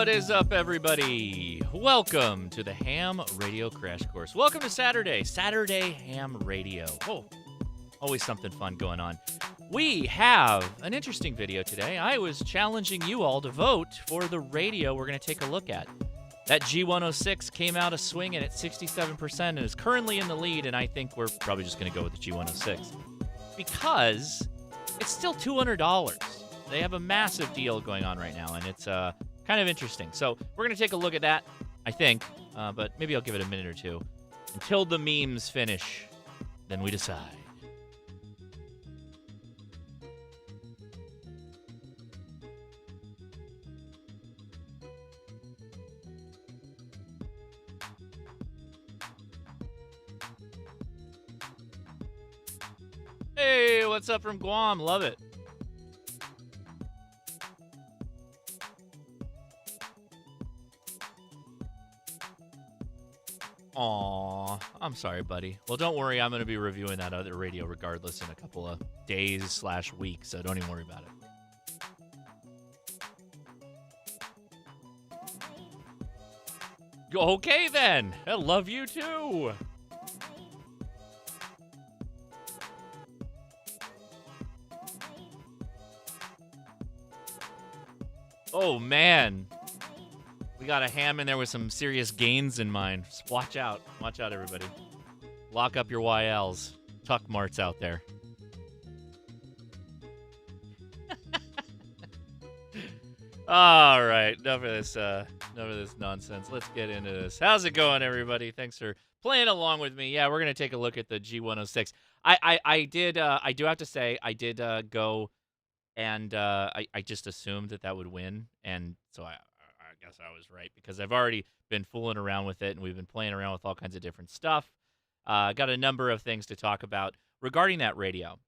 What is up, everybody? Welcome to the Ham Radio Crash Course. Welcome to Saturday Ham Radio. Oh, always something fun going on. We have an interesting video today. I was challenging you all to vote for the radio we're going to take a look at. That G106 came out a swinging at 67% and is currently in the lead, and I think we're probably just going to go with the G106 because it's still $200. They have a massive deal going on right now, and it's kind of interesting. So we're going to take a look at that, I think, but maybe I'll give it a minute or two until the memes finish. Then we decide. Hey, what's up from Guam? Love it. Aw, I'm sorry, buddy. Well, don't worry. I'm going to be reviewing that other radio regardless in a couple of days/weeks, so don't even worry about it. Okay, then. I love you, too. Oh, man. We got a ham in there with some serious gains in mind. Just watch out. Watch out, everybody. Lock up your YLs. Tuck marts out there. All right. Enough of this nonsense. Let's get into this. How's it going, everybody? Thanks for playing along with me. Yeah, we're going to take a look at the G106. I do have to say, I did go and I just assumed that would win. And so I guess I was right because I've already been fooling around with it and we've been playing around with all kinds of different stuff. Got a number of things to talk about regarding that radio.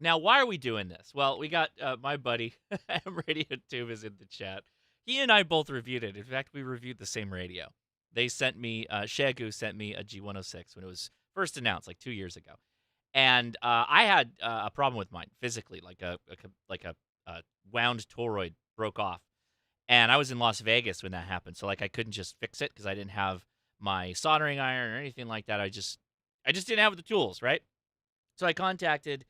Now, why are we doing this? Well, we got my buddy, Radio Tube is in the chat. He and I both reviewed it. In fact, we reviewed the same radio. They sent me, Xiegu sent me a G106 when it was first announced like 2 years ago. And I had a problem with mine physically, like a wound toroid broke off. And I was in Las Vegas when that happened, so like I couldn't just fix it because I didn't have my soldering iron or anything like that. I just didn't have the tools, right? So I contacted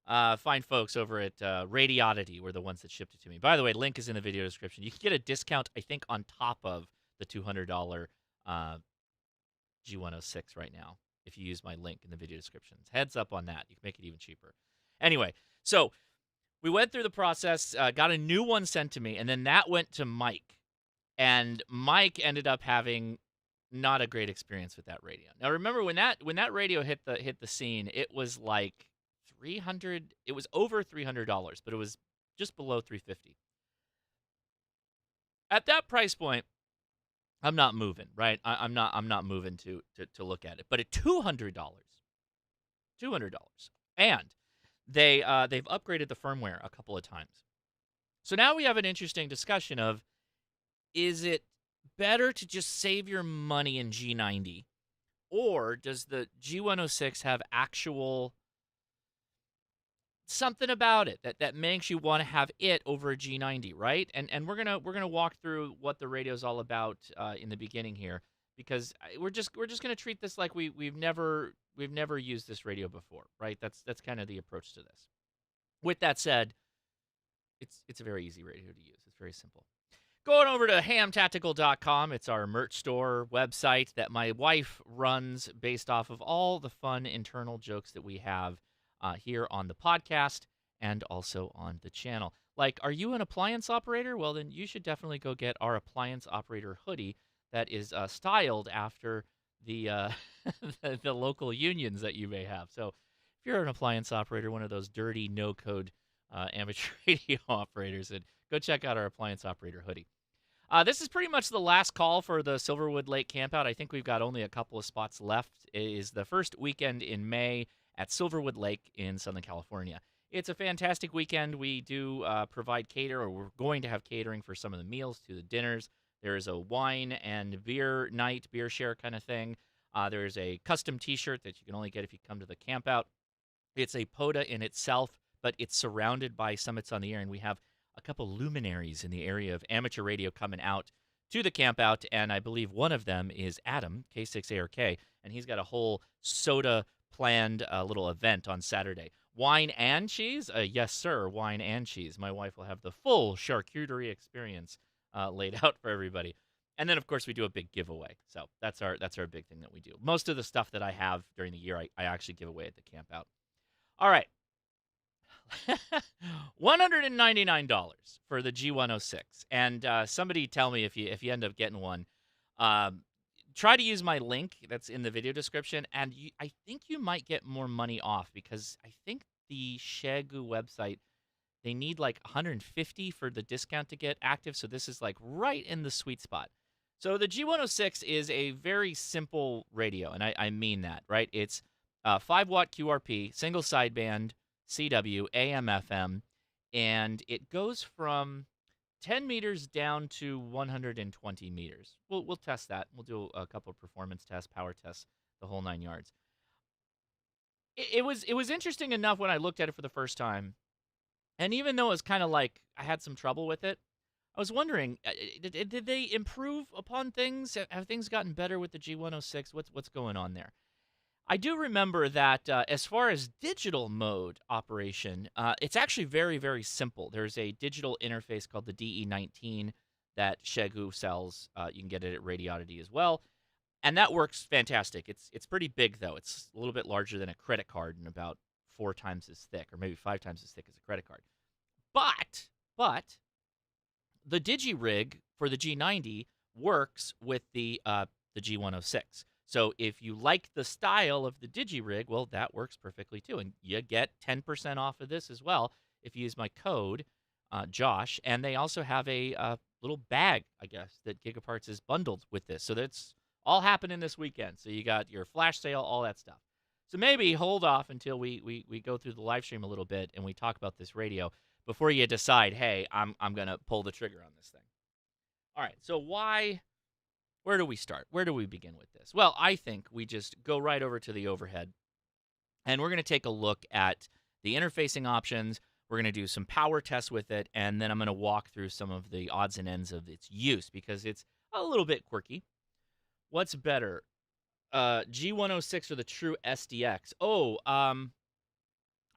fine folks over at Radioddity, were the ones that shipped it to me. By the way, link is in the video description. You can get a discount, I think, on top of the $200 G106 right now if you use my link in the video description. Heads up on that. You can make it even cheaper. Anyway, so we went through the process, got a new one sent to me, and then that went to Mike. And Mike ended up having not a great experience with that radio. Now, remember when that radio hit the scene, it was like $300. It was over $300, but it was just below $350. At that price point, I'm not moving, right? I'm not moving to look at it. But at $200, and they've upgraded the firmware a couple of times. So now we have an interesting discussion of, is it better to just save your money in G90, or does the G106 have actual something about it that makes you want to have it over a G90, right? And we're gonna walk through what the radio's all about in the beginning here, because we're just gonna treat this like we've never used this radio before, right? That's kind of the approach to this. With that said, it's a very easy radio to use. It's very simple. Going over to hamtactical.com, it's our merch store website that my wife runs based off of all the fun internal jokes that we have here on the podcast and also on the channel. Like, are you an appliance operator? Well, then you should definitely go get our appliance operator hoodie that is styled after the the local unions that you may have. So if you're an appliance operator, one of those dirty no-code amateur radio operators, then go check out our appliance operator hoodie. This is pretty much the last call for the Silverwood Lake campout. I think we've got only a couple of spots left. It is the first weekend in May at Silverwood Lake in Southern California. It's a fantastic weekend. We do provide cater, or we're going to have catering for some of the meals to the dinners. There is a wine and beer night, beer share kind of thing. There's a custom T-shirt that you can only get if you come to the campout. It's a POTA in itself, but it's surrounded by Summits on the Air, and we have a couple luminaries in the area of amateur radio coming out to the camp out, and I believe one of them is Adam, K6ARK, and he's got a whole soda planned little event on Saturday. Wine and cheese? Yes, sir, wine and cheese. My wife will have the full charcuterie experience laid out for everybody. And then, of course, we do a big giveaway. So that's our big thing that we do. Most of the stuff that I have during the year, I actually give away at the camp out. All right. $199 for the G106. And somebody tell me if you end up getting one. Try to use my link that's in the video description, and I think you might get more money off because I think the Xiegu website, they need like 150 for the discount to get active, so this is like right in the sweet spot. So the G106 is a very simple radio, and I mean that, right? It's 5-watt QRP, single sideband, CW, AM, FM, and it goes from 10 meters down to 120 meters. We'll test that. We'll do a couple of performance tests, power tests, the whole 9 yards. It was interesting enough when I looked at it for the first time, and even though it was kind of like I had some trouble with it, I was wondering, did they improve upon things? Have things gotten better with the G106? What's going on there? I do remember that as far as digital mode operation, it's actually very, very simple. There's a digital interface called the DE19 that Xiegu sells. You can get it at Radioddity as well, and that works fantastic. It's pretty big, though. It's a little bit larger than a credit card and about 4 times as thick, or maybe 5 times as thick as a credit card. But the DigiRig for the G90 works with the G106. So if you like the style of the DigiRig, well, that works perfectly too. And you get 10% off of this as well if you use my code, Josh. And they also have a little bag, I guess, that Gigaparts is bundled with this. So that's all happening this weekend. So you got your flash sale, all that stuff. So maybe hold off until we go through the live stream a little bit and we talk about this radio before you decide, hey, I'm going to pull the trigger on this thing. All right, so where do we start? Where do we begin with this? Well, I think we just go right over to the overhead, and we're going to take a look at the interfacing options. We're going to do some power tests with it, and then I'm going to walk through some of the odds and ends of its use because it's a little bit quirky. What's better, G106 or the True SDX?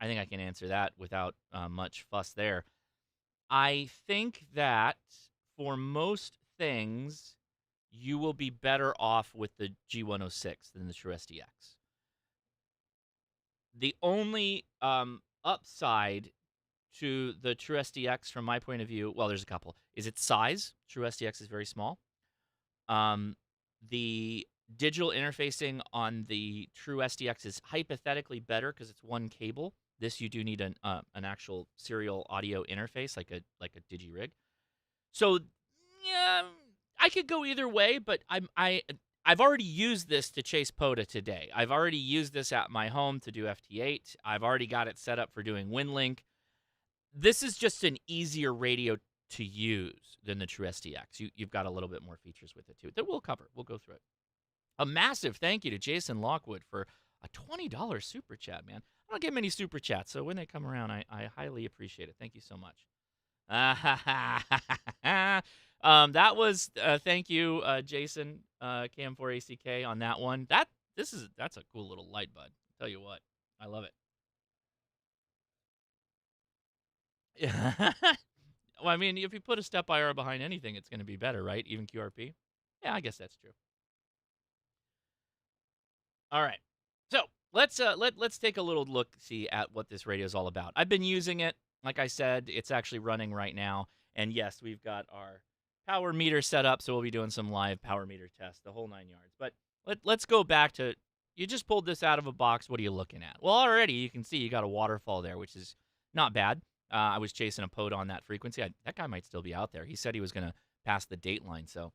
I think I can answer that without much fuss there. I think that for most things, you will be better off with the G106 than the True SDX. The only upside to the True SDX from my point of view, well, there's a couple, is its size. True SDX is very small. The digital interfacing on the True SDX is hypothetically better because it's one cable. This you do need an actual serial audio interface like a DigiRig. So yeah, I could go either way, but I've already used this to chase POTA today. I've already used this at my home to do FT8. I've already got it set up for doing WinLink. This is just an easier radio to use than the True SDX. You've got a little bit more features with it too that we'll cover. We'll go through it. A massive thank you to Jason Lockwood for a $20 super chat, man. I don't get many super chats, so when they come around, I highly appreciate it. Thank you so much. That was thank you, Jason Cam4ACK on that one. That's a cool little light, bud. Tell you what, I love it. Yeah. Well, I mean, if you put a step IR behind anything, it's going to be better, right? Even QRP. Yeah, I guess that's true. All right, so let's take a little look-see at what this radio is all about. I've been using it. Like I said, it's actually running right now. And yes, we've got our power meter set up, so we'll be doing some live power meter tests, the whole 9 yards. But let's go back to, you just pulled this out of a box. What are you looking at? Well, already you can see you got a waterfall there, which is not bad. I was chasing a POTA on that frequency. That guy might still be out there. He said he was going to pass the date line. So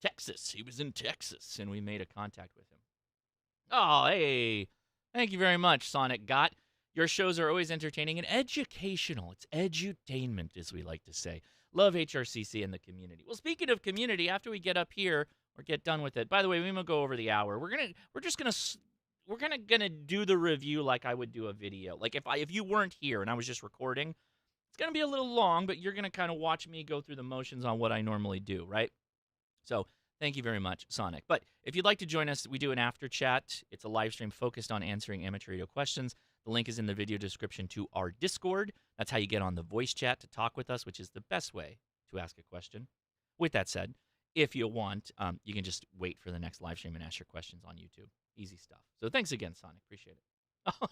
Texas, he was in Texas, and we made a contact with him. Oh, hey. Thank you very much, Sonic Got. Your shows are always entertaining and educational. It's edutainment, as we like to say. Love HRCC and the community. Well, speaking of community, after we get up here or get done with it, by the way, we won't go over the hour. We're gonna do the review like I would do a video. Like if you weren't here and I was just recording, it's gonna be a little long, but you're gonna kind of watch me go through the motions on what I normally do, right? So thank you very much, Sonic. But if you'd like to join us, we do an after chat. It's a live stream focused on answering amateur radio questions. The link is in the video description to our Discord. That's how you get on the voice chat to talk with us, which is the best way to ask a question. With that said, if you want, you can just wait for the next live stream and ask your questions on YouTube. Easy stuff. So thanks again, Sonic. Appreciate it.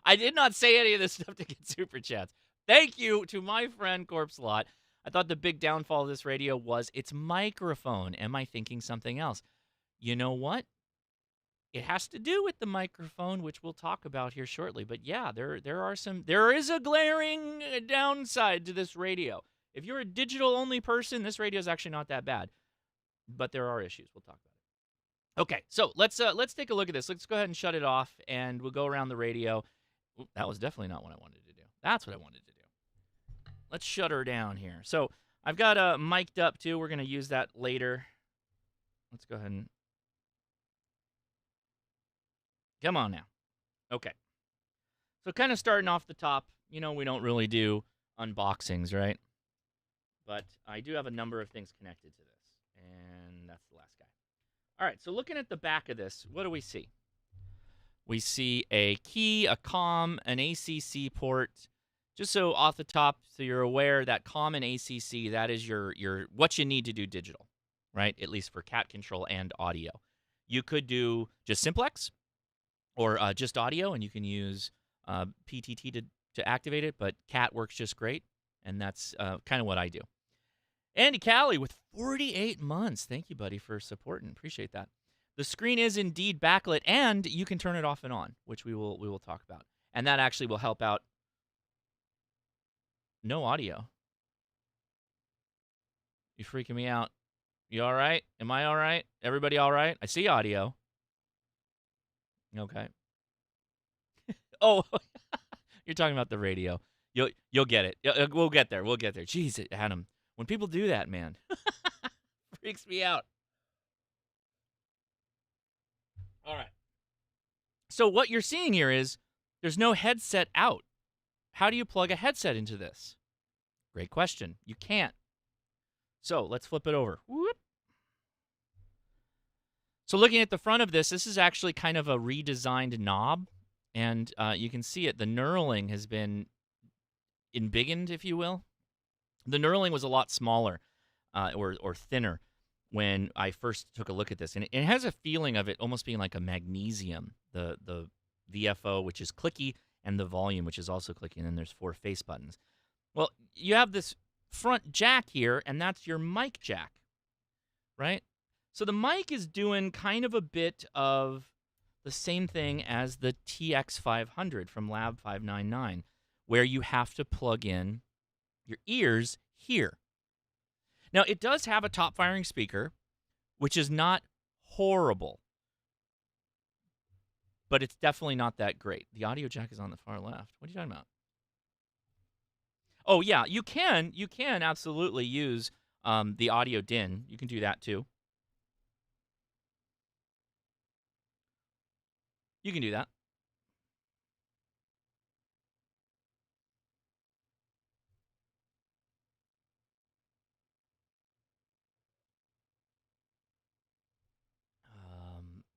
I did not say any of this stuff to get super chats. Thank you to my friend Corpse Lot. I thought the big downfall of this radio was its microphone. Am I thinking something else? You know what? It has to do with the microphone, which we'll talk about here shortly. But yeah, there is a glaring downside to this radio. If you're a digital only person, this radio is actually not that bad. But there are issues. We'll talk about it. Okay, so let's take a look at this. Let's go ahead and shut it off, and we'll go around the radio. Ooh, that was definitely not what I wanted to do. That's what I wanted to do. Let's shut her down here. So I've got mic'd up too. We're going to use that later. Let's go ahead and... Come on now. Okay. So kind of starting off the top, we don't really do unboxings, right? But I do have a number of things connected to this. And that's the last guy. All right, so looking at the back of this, what do we see? We see a key, a COM, an ACC port. Just so off the top, so you're aware that COM and ACC, that is your what you need to do digital, right? At least for cat control and audio. You could do just simplex or just audio, and you can use PTT to activate it, but cat works just great, and that's kind of what I do. Andy Callie with 48 months. Thank you, buddy, for supporting. Appreciate that. The screen is indeed backlit, and you can turn it off and on, which we will talk about. And that actually will help out. No audio. You freaking me out. You all right? Am I all right? Everybody all right? I see audio. Okay. Oh, you're talking about the radio. You'll get it. We'll get there. We'll get there. Jeez, Adam. When people do that, man, freaks me out. All right. So what you're seeing here is there's no headset out. How do you plug a headset into this? Great question. You can't. So let's flip it over. Whoop. So looking at the front of this is actually kind of a redesigned knob. And you can see it. The knurling has been embiggened, if you will. The knurling was a lot smaller or thinner when I first took a look at this. And it has a feeling of it almost being like a magnesium, the VFO, which is clicky, and the volume, which is also clicky. And then there's 4 face buttons. Well, you have this front jack here, and that's your mic jack, right? So the mic is doing kind of a bit of the same thing as the TX500 from Lab 599, where you have to plug in your ears here. Now, it does have a top-firing speaker, which is not horrible, but it's definitely not that great. The audio jack is on the far left. What are you talking about? Oh, yeah, you can absolutely use the audio DIN. You can do that, too. You can do that.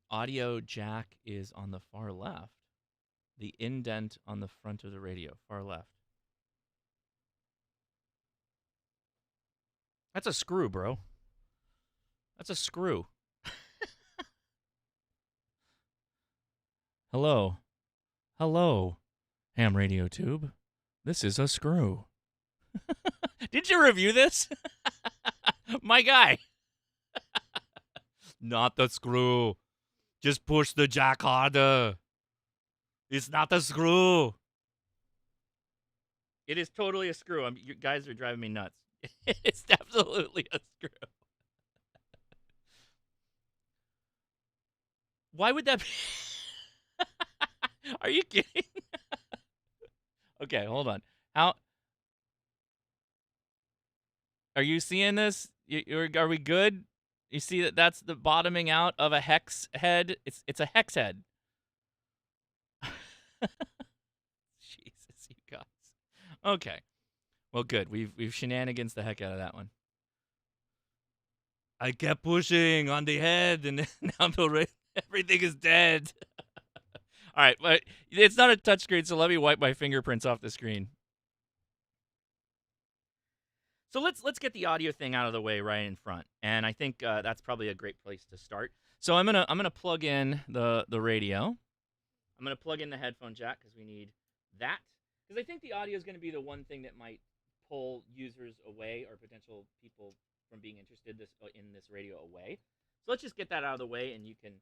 Audio jack is on the far left. The indent on the front of the radio, far left. That's a screw, bro. That's a screw. Hello. Hello, ham radio tube. This is a screw. Did you review this? My guy. Not the screw. Just push the jack harder. It's not a screw. It is totally a screw. You guys are driving me nuts. It's absolutely a screw. Why would that be? Are you kidding? Okay, hold on. How are you seeing this? Are we good? You see that that's the bottoming out of a hex head? It's a hex head. Jesus, you guys. Okay. Well, good. We've shenanigans the heck out of that one. I kept pushing on the head, and now everything is dead. All right, but it's not a touchscreen, so let me wipe my fingerprints off the screen. So let's get the audio thing out of the way right in front, and I think that's probably a great place to start. So I'm gonna plug in the radio. I'm gonna plug in the headphone jack because we need that. Because I think the audio is going to be the one thing that might pull users away or potential people from being interested in this radio away. So let's just get that out of the way, and you can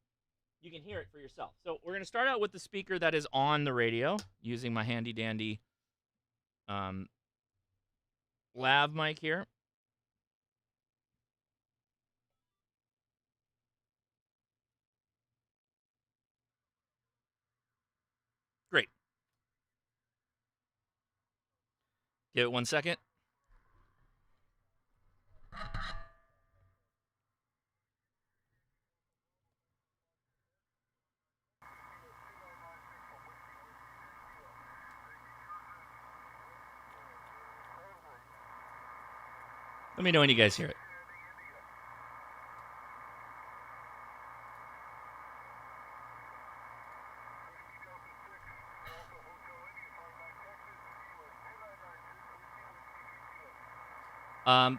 hear it for yourself. So we're going to start out with the speaker that is on the radio using my handy dandy lav mic here. Great. Give it 1 second. Let me know when you guys hear it.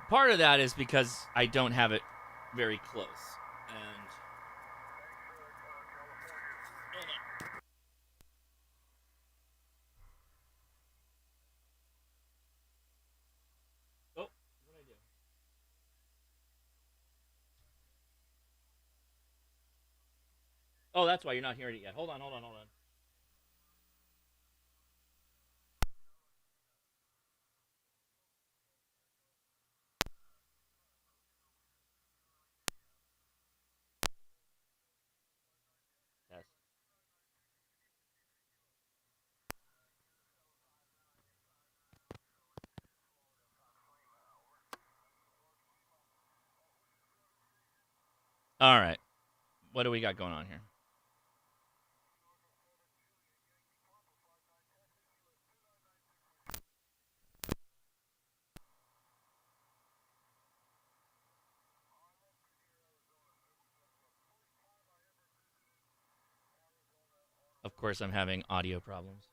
Part of that is because I don't have it very close. And oh, what did I do? Oh, that's why you're not hearing it yet. Hold on. Yes. All right. What do we got going on here? Of course, I'm having audio problems.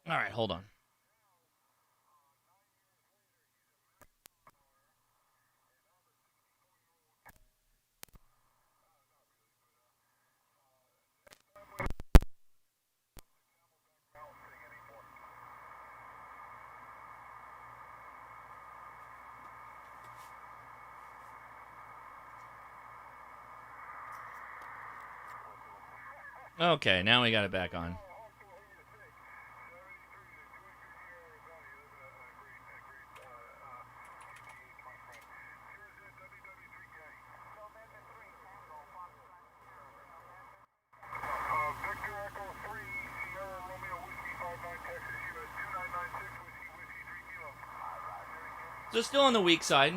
All right, hold on. Okay, now we got it back on. So still on the weak side.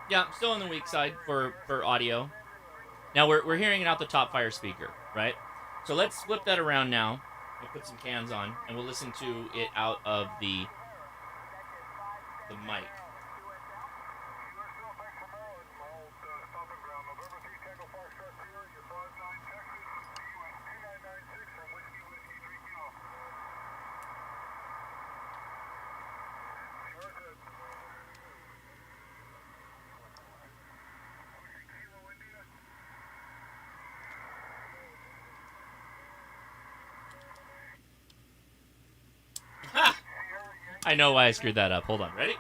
Yeah, still on the weak side for audio. Now we're hearing it out the top fire speaker, right? So let's flip that around now. We'll put some cans on, and we'll listen to it out of the mic. I know why I screwed that up. Hold on. Ready?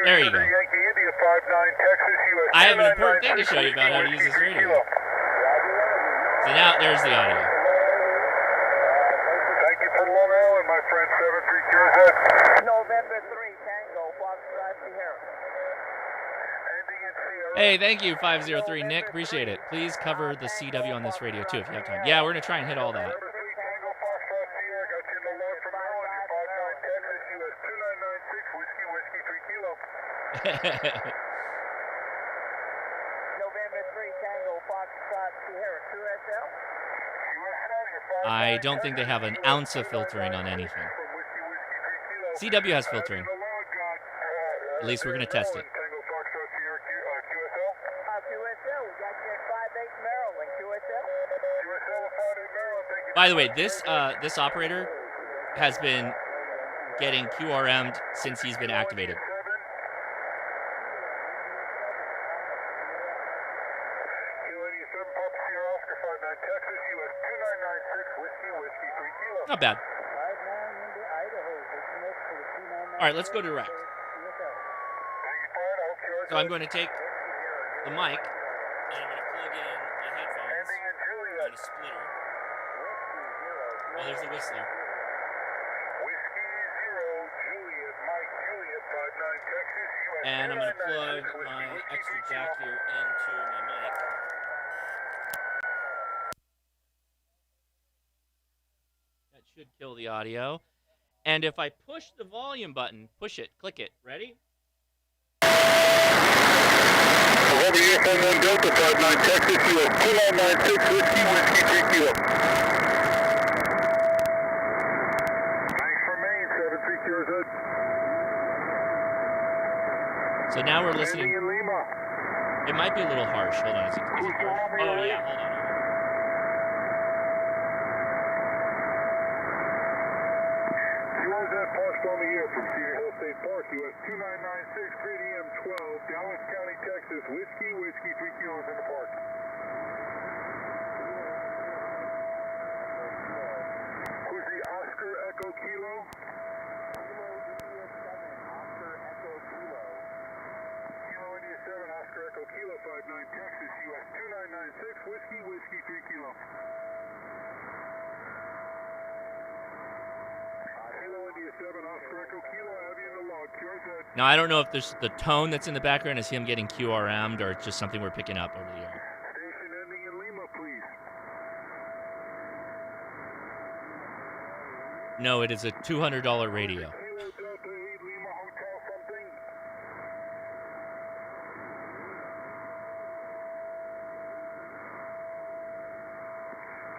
There you go. I have an important thing to show you about how to use this radio. So now there's the audio. Thank you for Long Island, my friend. 73 November 3 Tango, Foxtrot Sierra. Ending in Hey, thank you, 503 Nick. Appreciate it. Please cover the CW on this radio too if you have time. Yeah, we're gonna try and hit all that. November 3 Tango Foxtrot Sierra 2SL. I don't think they have an ounce of filtering on anything. CW has filtering. At least we're gonna test it. QSL, we got you at 58 Maryland, QSL. QSL 58 Maryland, thank you. By the way, this operator has been getting QRM'd since he's been activated. Not bad. All right, let's go direct. So I'm going to take the mic and I'm going to plug in the headphones on a splitter. Oh, there's the whistler. And I'm going to plug my extra jack here into my mic. That should kill the audio. And if I push the volume button, push it, click it. Ready? Over here from 1 Delta 59 Texas, US 2996 Whiskey 3 Kilo. Thanks for Maine, 73 Kilos. So now we're listening. In Lima. It might be a little harsh. Hold on. Is it harsh? Oh, yeah. Hold on. Parked on the air from Cedar Hill State Park, US 2996, Grid EM12, Dallas County, Texas, Whiskey 3 Kilos in the park. Who's the Oscar Echo Kilo? Kilo India 7, Oscar Echo Kilo. Kilo India 7, Oscar Echo Kilo, 59 Texas, US 2996, Whiskey 3 Kilo. Now, I don't know if there's the tone that's in the background is him getting QRM'd or it's just something we're picking up over the air. Station ending in Lima, please. No, it is a $200 radio. Kilo Delta 8 Lima Hotel something.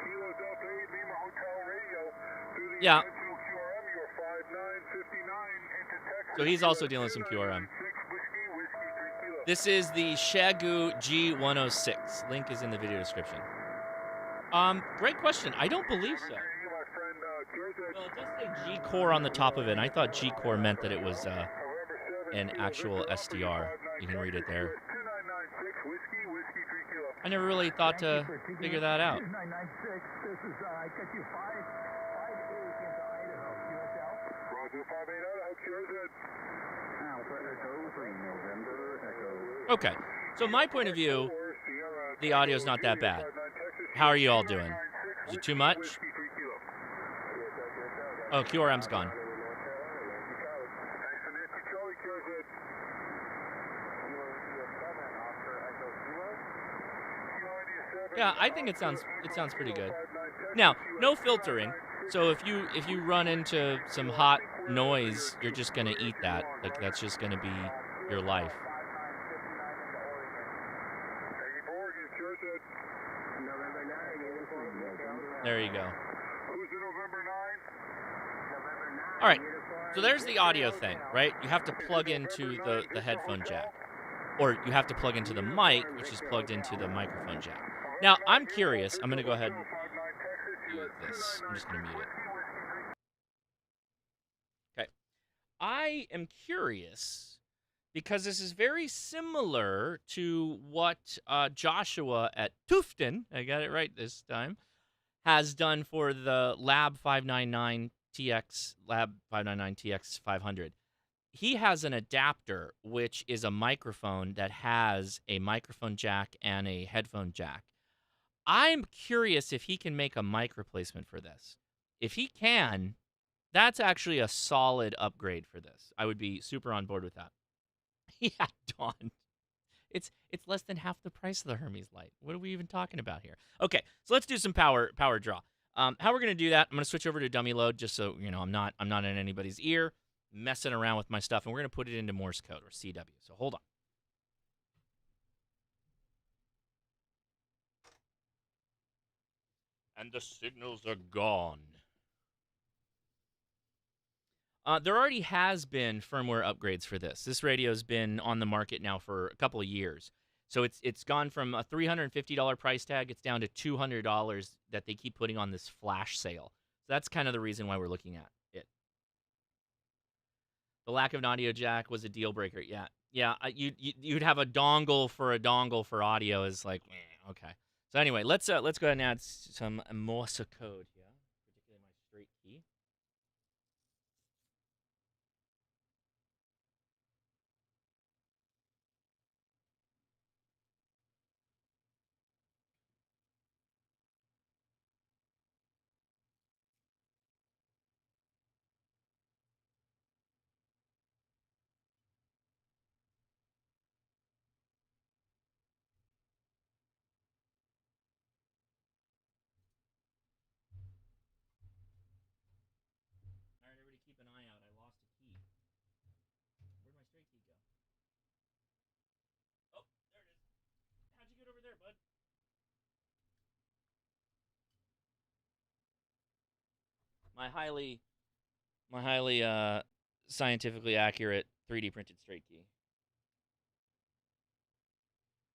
Kilo Delta 8 Lima Hotel radio through the Yeah. intentional QRM, you're 5959 into Texas. So he's also dealing with some QRM. Whiskey 3 Kilo. This is the Xiegu G106. Link is in the video description. Great question. I don't believe so. Well, it does say G-Core on the top of it, and I thought G-Core meant that it was an actual SDR. You can read it there. I never really thought to figure that out. 996, this is, I got you 5-8 into Idaho, QSL. Roger, 5-8 Idaho, QRZ. Alpha Echo 3 November Echo. Okay, so my point of view, the audio's not that bad. How are you all doing? Is it too much? Oh, QRM's gone. Yeah, I think it sounds pretty good. Now, no filtering. So if you run into some hot noise, you're just gonna eat that. Like that's just gonna be your life. There you go. All right. So there's the audio thing, right? You have to plug into the headphone jack. Or you have to plug into the mic, which is plugged into the microphone jack. Now, I'm curious. I'm going to go ahead and do this. I'm just going to mute it. Okay. I am curious because this is very similar to what Joshua at Tufton, I got it right this time, has done for the Lab 599 TX 500. He has an adapter, which is a microphone that has a microphone jack and a headphone jack. I'm curious if he can make a mic replacement for this. If he can, that's actually a solid upgrade for this. I would be super on board with that. Yeah, Dawn. It's less than half the price of the Hermes light. What are we even talking about here? Okay, so let's do some power draw. How we're gonna do that? I'm gonna switch over to dummy load just so I'm not in anybody's ear messing around with my stuff, and we're gonna put it into Morse code or CW. So hold on. And the signals are gone. There already has been firmware upgrades for this. This radio's been on the market now for a couple of years. So it's gone from a $350 price tag, it's down to $200 that they keep putting on this flash sale. So that's kind of the reason why we're looking at it. The lack of an audio jack was a deal breaker. Yeah, yeah. You'd have a dongle for audio is like okay. So anyway, let's go ahead and add some Morse code here, particularly my straight key. All right, everybody, keep an eye out. I lost a key. Where'd my straight key go? Oh, there it is. How'd you get over there, bud? My highly, my highly scientifically accurate 3D printed straight key.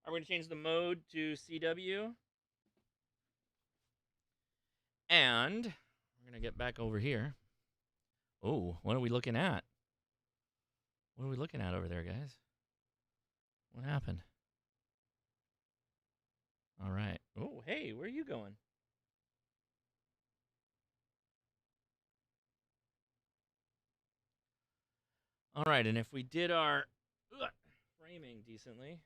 Are we going to change the mode to CW? And we're going to get back over here. Oh, what are we looking at? What are we looking at over there, guys? What happened? All right. Oh, hey, where are you going? All right, and if we did our framing decently.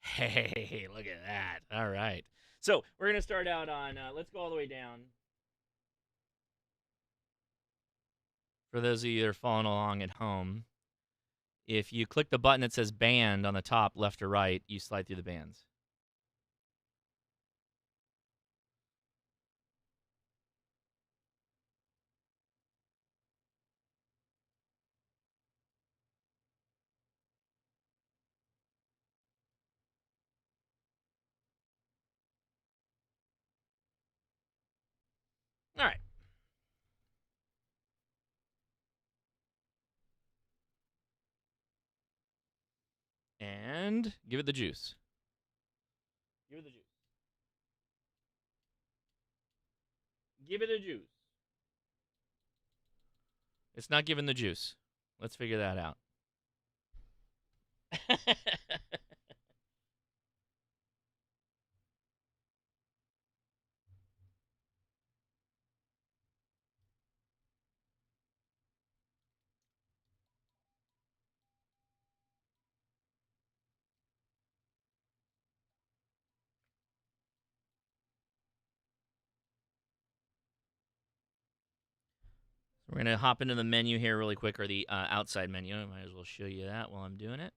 Hey, look at that. All right. So we're going to start out on, let's go all the way down. For those of you that are following along at home, if you click the button that says band on the top, left or right, you slide through the bands. All right. And give it the juice. Give it the juice. Give it the juice. It's not giving the juice. Let's figure that out. We're going to hop into the menu here really quick, or the outside menu. I might as well show you that while I'm doing it.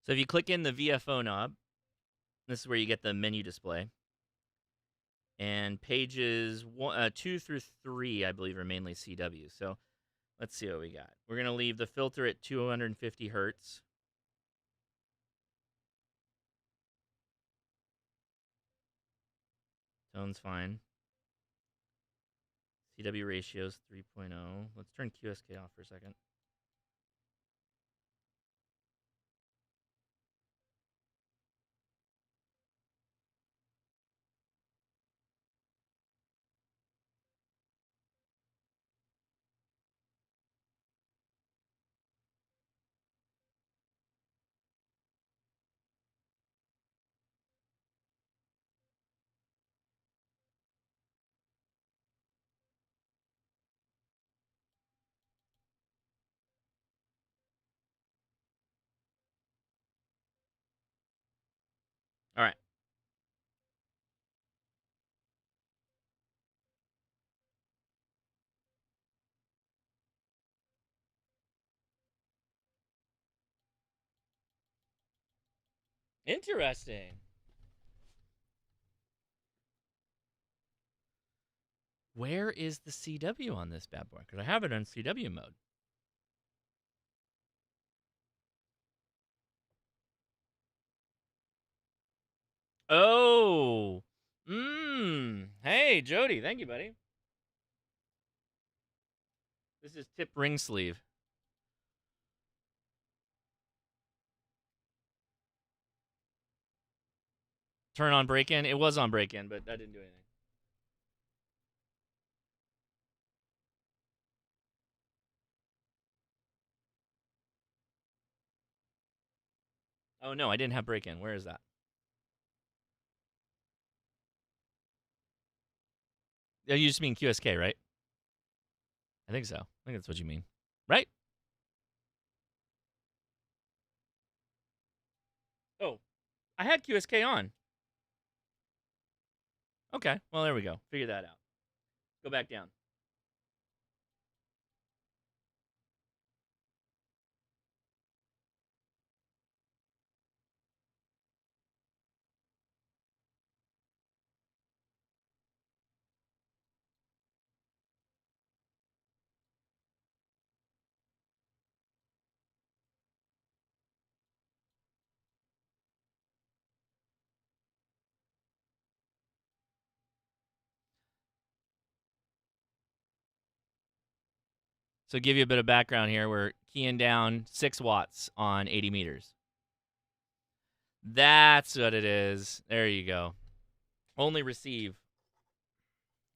So if you click in the VFO knob, this is where you get the menu display. And pages 2 through 3, I believe, are mainly CW. So let's see what we got. We're going to leave the filter at 250 hertz. Tone's fine. CW ratios 3.0. Let's turn QSK off for a second. Interesting. Where is the CW on this bad boy? Because I have it on CW mode. Oh. Hey, Jody. Thank you, buddy. This is tip ring sleeve. Turn on break-in. It was on break-in, but that didn't do anything. Oh, no, I didn't have break-in. Where is that? You just mean QSK, right? I think so. I think that's what you mean. Right? Oh, I had QSK on. Okay, well, there we go. Figure that out. Go back down. So give you a bit of background here. We're keying down 6 watts on 80 meters. That's what it is. There you go. Only receive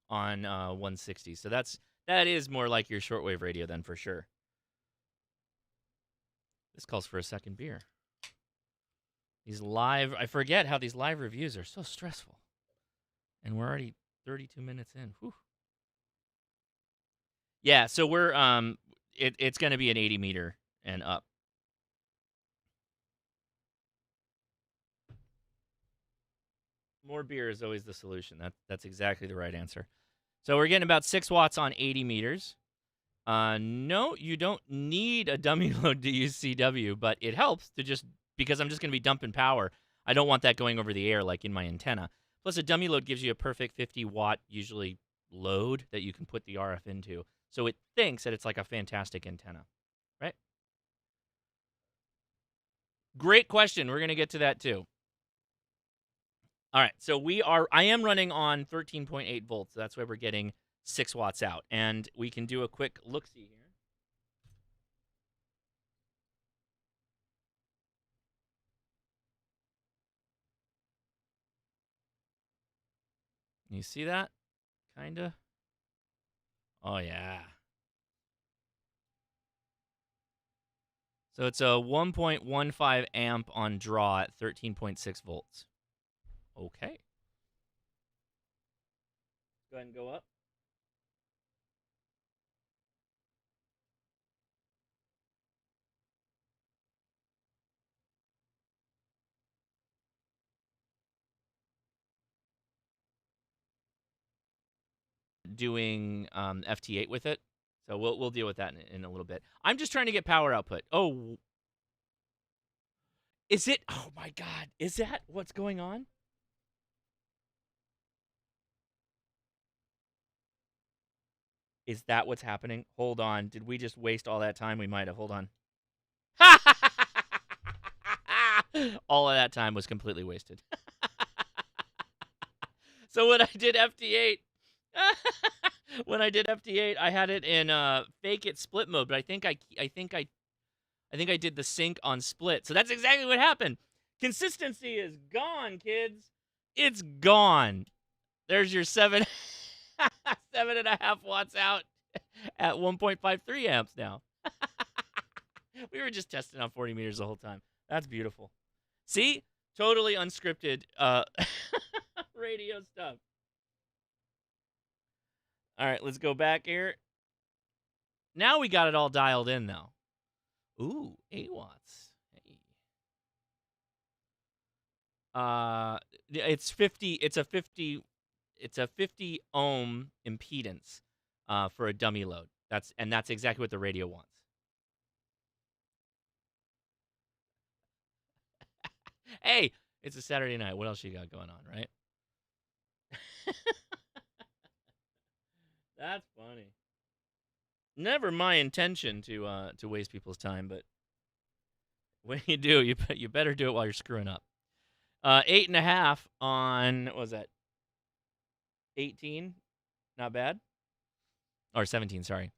on 160. So that is more like your shortwave radio then for sure. This calls for a second beer. These live, I forget how these live reviews are so stressful. And we're already 32 minutes in. Whew. Yeah, so we're it's going to be an 80 meter and up. More beer is always the solution. That's exactly the right answer. So we're getting about 6 watts on 80 meters. No, you don't need a dummy load to use CW, but it helps to just, because I'm just going to be dumping power. I don't want that going over the air like in my antenna. Plus, a dummy load gives you a perfect 50 watt, usually, load that you can put the RF into. So it thinks that it's like a fantastic antenna, right? Great question. We're going to get to that too. All right, so I am running on 13.8 volts. So that's why we're getting 6 watts out. And we can do a quick look-see here. You see that? Kinda. Oh, yeah. So it's a 1.15 amp on draw at 13.6 volts. Okay. Go ahead and go up. Doing FT8 with it. So we'll deal with that in a little bit. I'm just trying to get power output. Oh, is it? Oh my God. Is that what's going on? Is that what's happening? Hold on. Did we just waste all that time? We might have. Hold on. All of that time was completely wasted. So when I did FT8, I had it in fake it split mode, but I think I did the sync on split. So that's exactly what happened. Consistency is gone, kids. It's gone. There's your 7.5 watts out at 1.53 amps now. We were just testing on 40 meters the whole time. That's beautiful. See? Totally unscripted radio stuff. All right, let's go back here. Now we got it all dialed in, though. Ooh, 8 watts. Hey. It's 50. It's a 50 ohm impedance for a dummy load. That's exactly what the radio wants. Hey, it's a Saturday night. What else you got going on, right? That's funny. Never my intention to waste people's time, but when you do, you better do it while you're screwing up. 8.5 on, what was that, 18? Not bad. Or 17, sorry.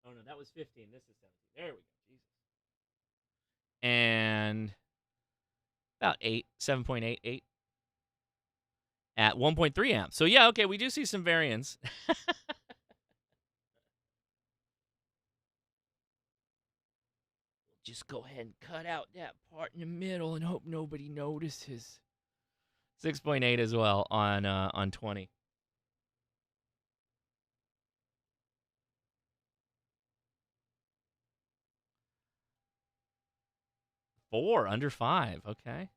Oh no, that was 15. This is 17. There we go. Jesus. And about 8, 7.88 at 1.3 amps. So yeah, okay, we do see some variance. Just go ahead and cut out that part in the middle and hope nobody notices. 6.8 as well on 20. 4 under 5. Okay.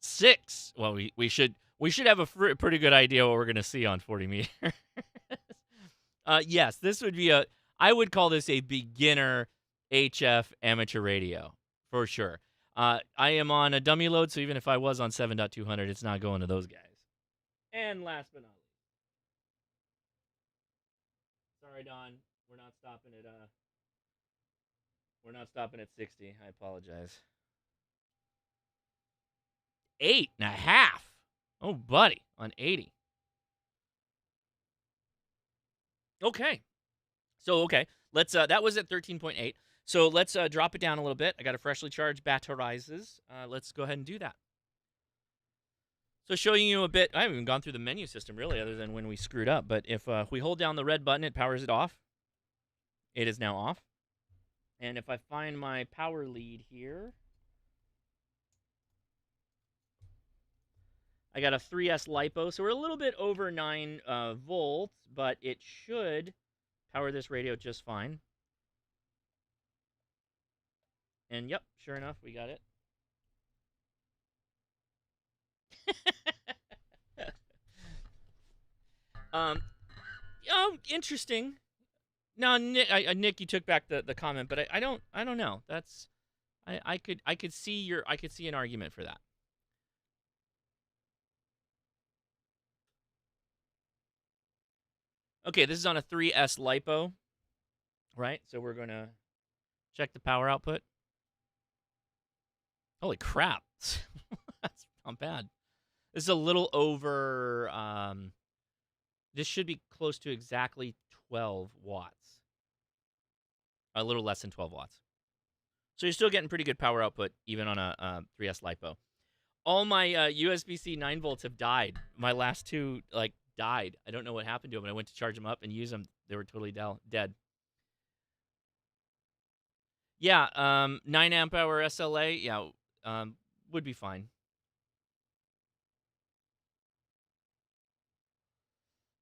6. Well, we should have a pretty good idea what we're going to see on 40 meters. Yes, this would be I would call this a beginner HF amateur radio for sure. I am on a dummy load, so even if I was on 7.200, it's not going to those guys. And last but not least, sorry, Don, we're not stopping at 60. I apologize. 8.5. Oh, buddy, on 80. Okay. So, okay, let's, that was at 13.8. So let's drop it down a little bit. I got a freshly charged batterizes. Let's go ahead and do that. So showing you a bit, I haven't even gone through the menu system really, other than when we screwed up. But if we hold down the red button, it powers it off. It is now off. And if I find my power lead here, I got a 3S LiPo, so we're a little bit over 9 volts, but it should power this radio just fine. And yep, sure enough, we got it. Oh, interesting. No, Nick, you took back the comment, but I don't know. That's I could see an argument for that. Okay, this is on a 3S LiPo, right? So we're gonna check the power output. Holy crap, that's not bad. This is a little over. This should be close to exactly 12 watts. A little less than 12 watts. So you're still getting pretty good power output, even on a 3S LiPo. All my USB-C 9 volts have died. My last two, died. I don't know what happened to them. I went to charge them up and use them. They were totally dead. Yeah, 9 amp hour SLA, yeah, would be fine.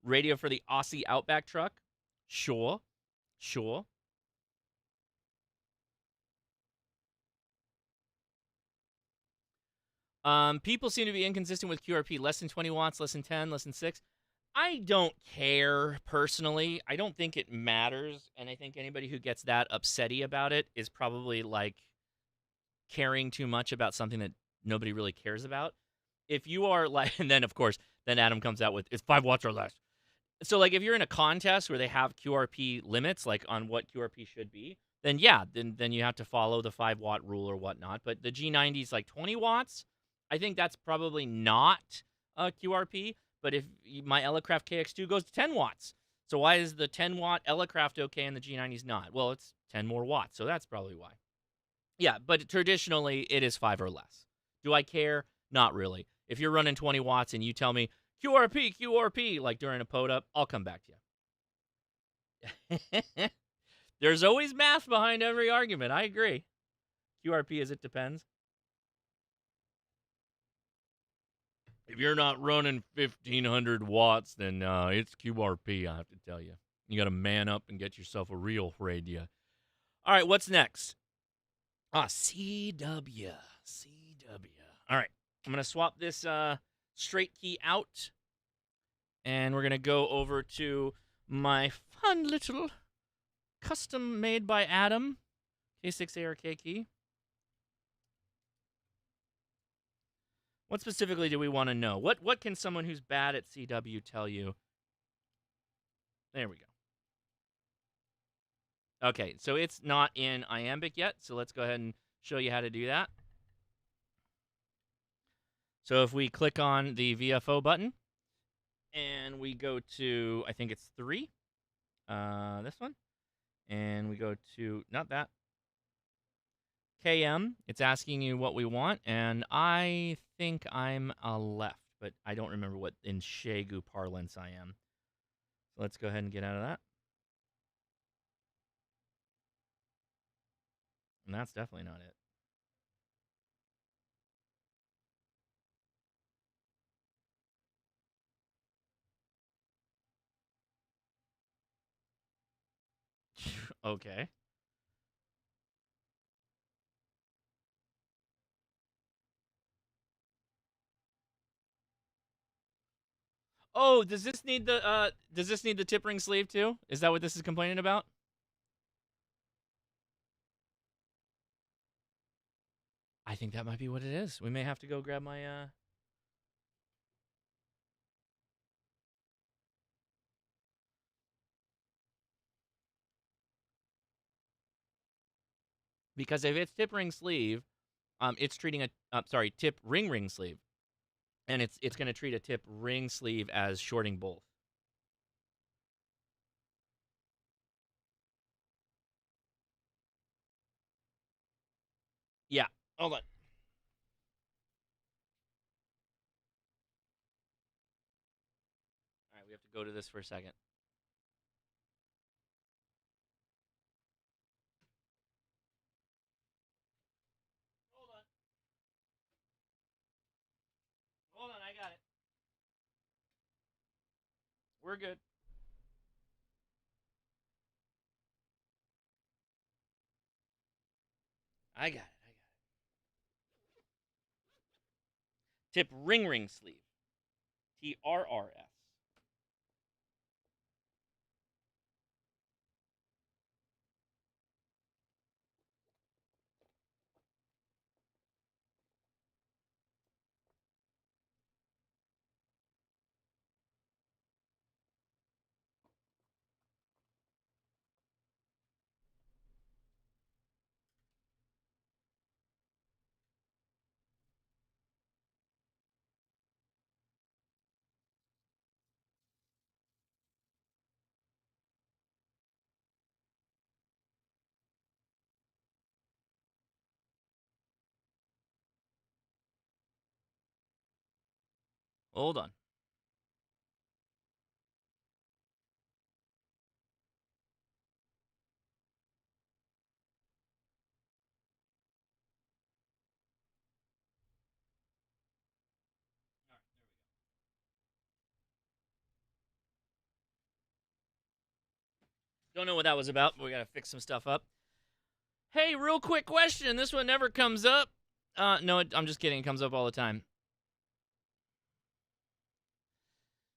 Radio for the Aussie Outback truck? Sure. People seem to be inconsistent with QRP. Less than 20 watts, less than 10, less than 6. I don't care, personally. I don't think it matters, and I think anybody who gets that upsetty about it is probably, caring too much about something that nobody really cares about. If you are, and then, of course, then Adam comes out with, it's 5 watts or less. So, if you're in a contest where they have QRP limits, on what QRP should be, then yeah, then you have to follow the 5-watt rule or whatnot. But the G90 is 20 watts. I think that's probably not QRP. But if my Elecraft KX2 goes to 10 watts, so why is the 10-watt Elecraft okay and the G90's not? Well, it's 10 more watts, so that's probably why. Yeah, but traditionally, it is 5 or less. Do I care? Not really. If you're running 20 watts and you tell me, QRP, during a POD up, I'll come back to you. There's always math behind every argument. I agree. QRP is it depends. If you're not running 1,500 watts, then it's QRP, I have to tell you. You got to man up and get yourself a real radio. All right, what's next? CW. CW. All right. I'm going to swap this straight key out. And we're going to go over to my fun little custom made by Adam K6ARK key. What specifically do we want to know? What can someone who's bad at CW tell you? There we go. Okay, so it's not in iambic yet, so let's go ahead and show you how to do that. So if we click on the VFO button, and we go to, I think it's 3, this one, and we go to, not that, KM, it's asking you what we want, and I think I'm a left, but I don't remember what in Xiegu parlance I am. So let's go ahead and get out of that. And that's definitely not it. Okay. Oh, does this need the tip ring sleeve too? Is that what this is complaining about? I think that might be what it is. We may have to go grab my because if it's tip ring sleeve, it's treating a tip ring sleeve, and it's going to treat a tip ring sleeve as shorting both. Yeah. Hold on. All right, we have to go to this for a second. Hold on. Hold on, I got it. We're good. I got it. Tip ring sleeve. TRRS. Hold on. Don't know what that was about, but we gotta fix some stuff up. Hey, real quick question. This one never comes up. No, I'm just kidding. It comes up all the time.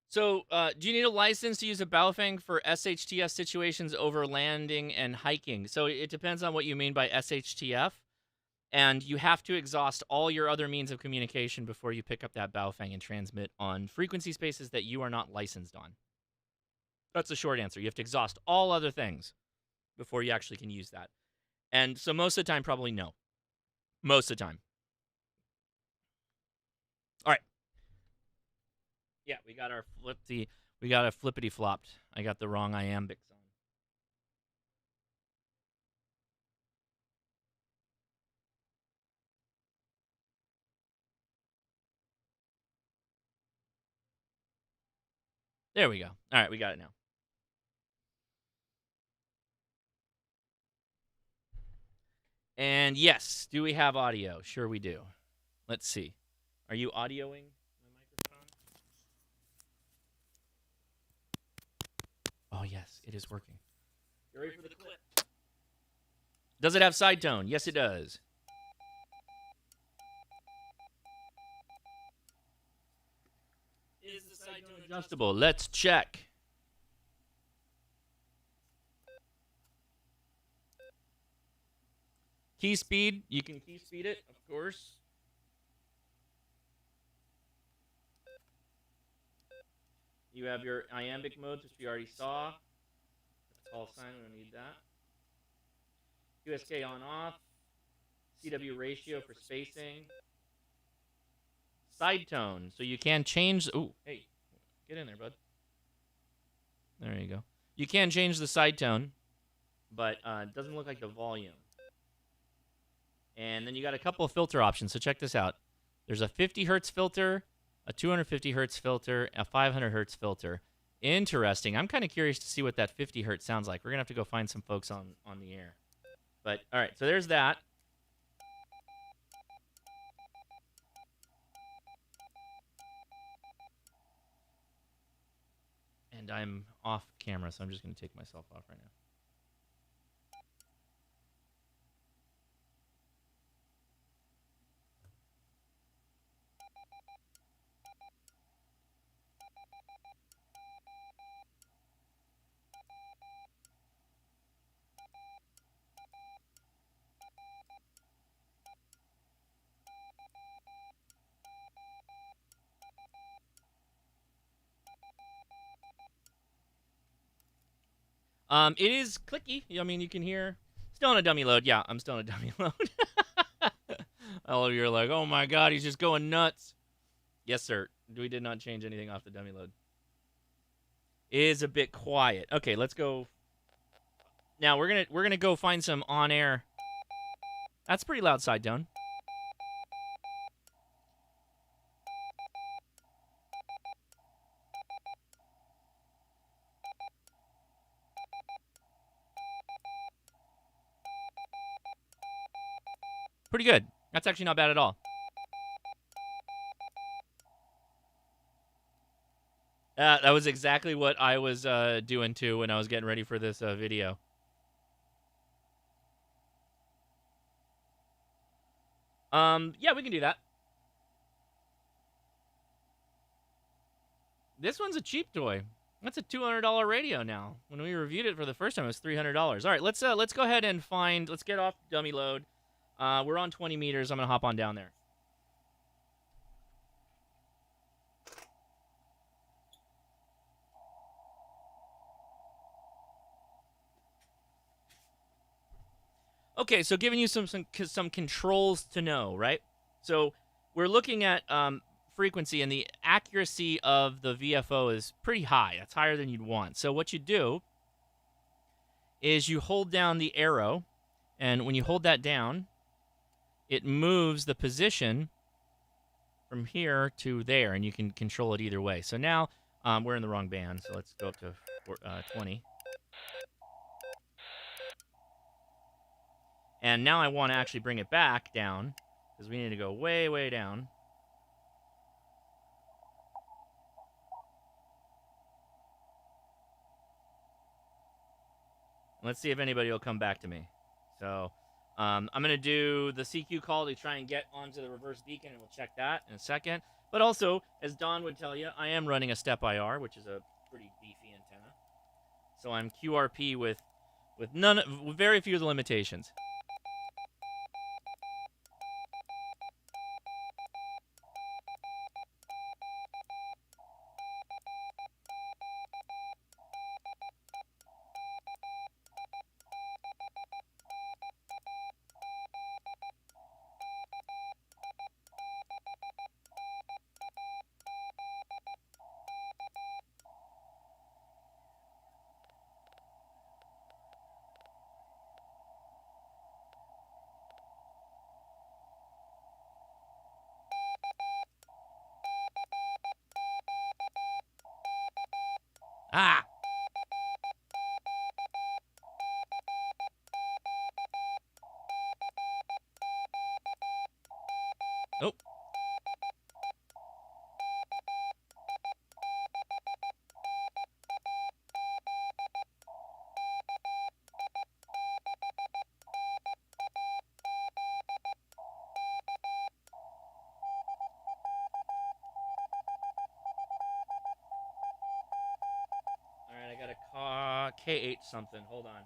So, do you need a license to use a Baofeng for SHTF situations over landing and hiking? So it depends on what you mean by SHTF, and you have to exhaust all your other means of communication before you pick up that Baofeng and transmit on frequency spaces that you are not licensed on. That's the short answer. You have to exhaust all other things before you actually can use that. And so most of the time, probably no. Most of the time. All right. Yeah, we got our flippity flopped. I got the wrong iambics on. There we go. All right, we got it now. And yes, do we have audio? Sure we do. Let's see. Are you audioing my microphone? Oh, yes, it is working. You ready for the clip? Does it have side tone? Yes, it does. Adjustable. Let's check. Key speed. You can key speed it, of course. You have your iambic modes, which we already saw. That's call sign. We don't need that. QSK on off. CW ratio for spacing. Side tone. So you can change. Ooh, hey, get in there, bud. There you go. You can change the side tone, but it doesn't look like the volume. And then you got a couple of filter options. So check this out. There's a 50 hertz filter, a 250 hertz filter, a 500 hertz filter. Interesting. I'm kind of curious to see what that 50 hertz sounds like. We're going to have to go find some folks on the air. But, all right, so there's that. And I'm off camera, so I'm just going to take myself off right now. It is clicky. I mean, you can hear. Still on a dummy load. Yeah, I'm still on a dummy load. All of you are like, oh my god, he's just going nuts. Yes, sir. We did not change anything off the dummy load. It is a bit quiet. Okay, let's go. Now we're gonna go find some on air. That's pretty loud side tone. Pretty good. That's actually not bad at all. That was exactly what I was doing too when I was getting ready for this video. Yeah, we can do that. This one's a cheap toy. That's a $200 radio now. When we reviewed it for the first time, it was $300. All right, let's go ahead and find. Let's get off dummy load. We're on 20 meters. I'm gonna hop on down there. Okay, so giving you some controls to know, right? So we're looking at frequency, and the accuracy of the VFO is pretty high. That's higher than you'd want. So what you do is you hold down the arrow, and when you hold that down, it moves the position from here to there, and you can control it either way. So now we're in the wrong band, so let's go up to 20. And now I want to actually bring it back down, because we need to go way, way down. Let's see if anybody will come back to me. So I'm going to do the CQ call to try and get onto the reverse beacon, and we'll check that in a second. But also, as Don would tell you, I am running a step IR, which is a pretty beefy antenna. So I'm QRP with very few of the limitations. Ah! Nope. K8 something. Hold on.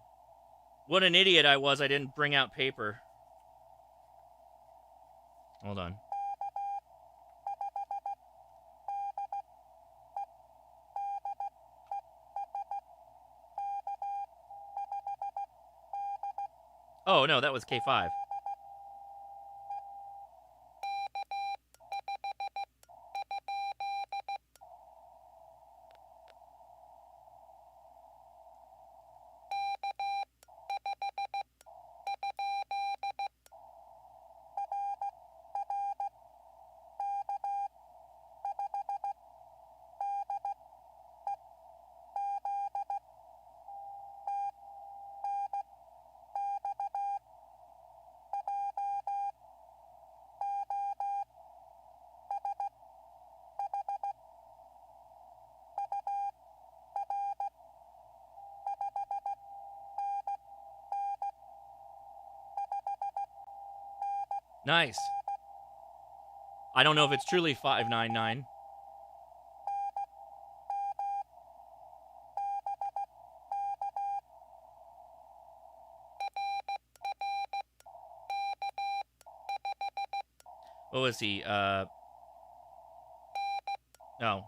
What an idiot I was. I didn't bring out paper. Hold on. Oh, no, that was K5. Nice. I don't know if it's truly 599. What was he? No.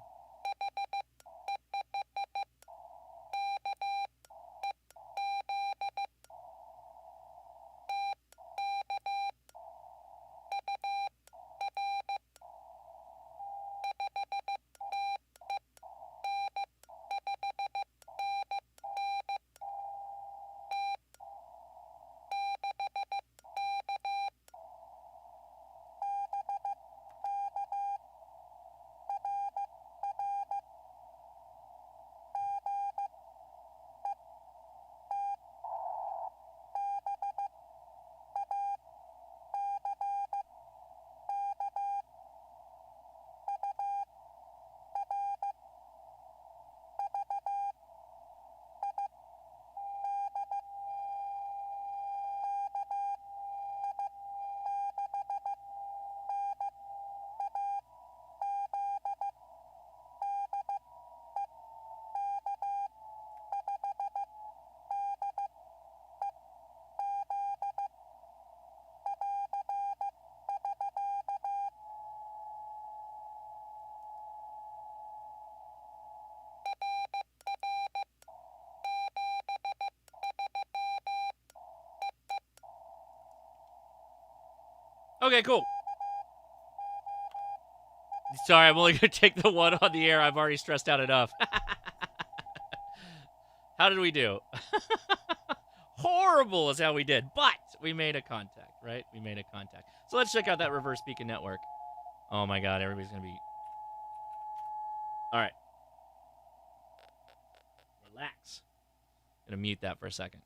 Okay, cool. Sorry, I'm only going to take the one on the air. I've already stressed out enough. How did we do? Horrible is how we did, but we made a contact, right? We made a contact. So let's check out that reverse beacon network. Oh my God, everybody's going to be... All right. Relax. I'm going to mute that for a second.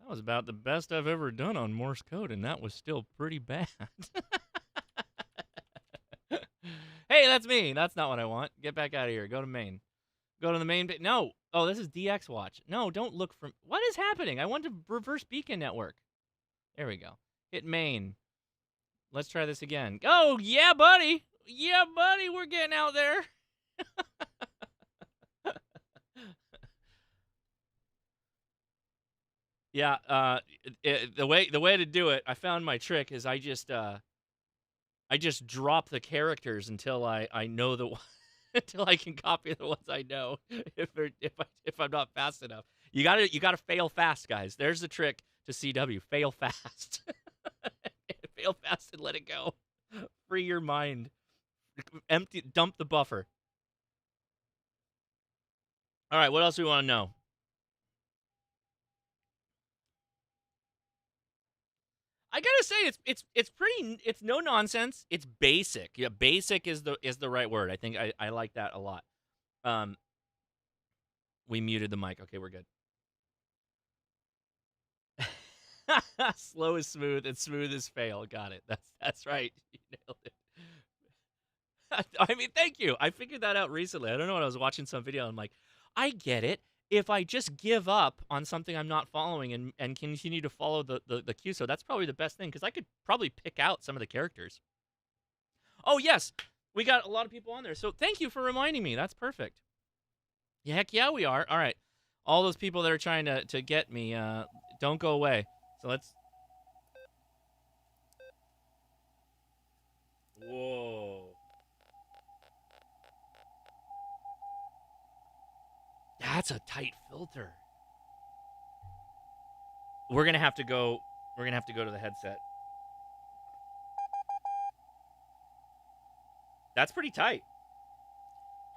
That was about the best I've ever done on Morse code, and that was still pretty bad. Hey, that's me. That's not what I want. Get back out of here. Go to main. Go to the main. No. Oh, this is DX Watch. No, don't look from. What is happening? I want to reverse beacon network. There we go. Hit main. Let's try this again. Oh, yeah, buddy. Yeah, buddy. We're getting out there. Yeah. The way to do it, I found my trick is I just drop the characters until I know the until I can copy the ones I know. If I'm not fast enough, you gotta fail fast, guys. There's the trick to CW: fail fast, fail fast, and let it go. Free your mind. Dump the buffer. All right, what else do we want to know? I gotta say, it's pretty. It's no nonsense. It's basic. Yeah, basic is the right word. I think I like that a lot. We muted the mic. Okay, we're good. Slow is smooth and smooth is fail. Got it. That's right. You nailed it. I mean, thank you. I figured that out recently. I don't know when I was watching some video. I'm like, I get it. if I just give up on something I'm not following and continue to follow the QSO, that's probably the best thing, because I could probably pick out some of the characters. Oh, yes, we got a lot of people on there, so thank you for reminding me. That's perfect. Yeah, heck yeah, we are. All right. All those people that are trying to get me, don't go away. So let's... Whoa. That's a tight filter. We're gonna have to go to the headset. That's pretty tight.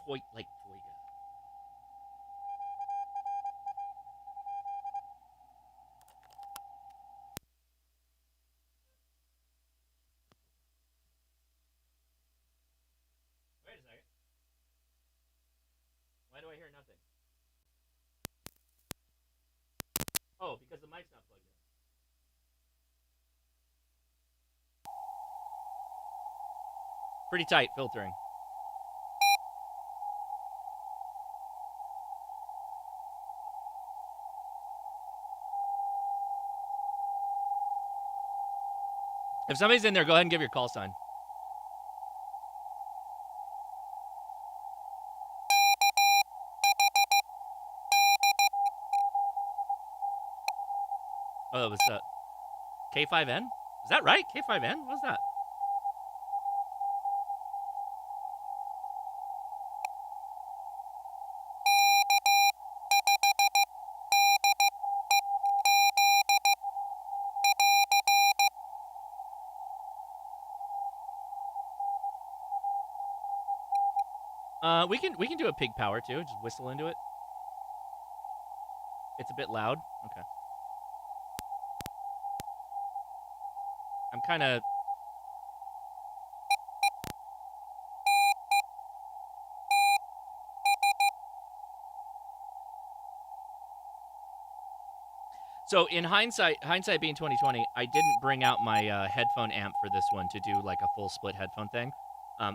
Like Toyga. Wait a second. Why do I hear nothing? Oh, because the mic's not plugged in. Pretty tight filtering. If somebody's in there, go ahead and give your call sign. Oh, it was K5N? Is that right? K5N? What was that? We can do a pig power too. Just whistle into it. It's a bit loud. Okay. I'm kind of... So in hindsight being 2020, I didn't bring out my headphone amp for this one to do like a full split headphone thing.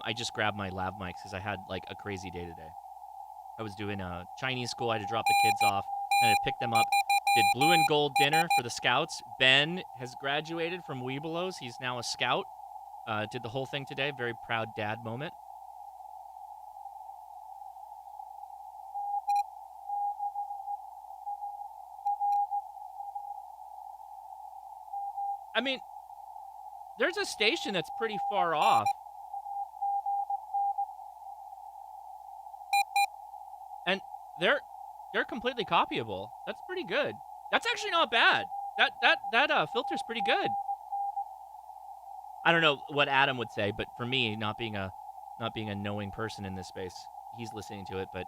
I just grabbed my lav mics because I had like a crazy day today. I was doing a Chinese school. I had to drop the kids off, and I picked them up. Did blue and gold dinner for the scouts. Ben has graduated from Webelos. He's now a scout. Did the whole thing today. Very proud dad moment. I mean, there's a station that's pretty far off. And they're completely copyable. That's pretty good. That's actually not bad. That filter's pretty good. I don't know what Adam would say, but for me, not being a knowing person in this space, he's listening to it. But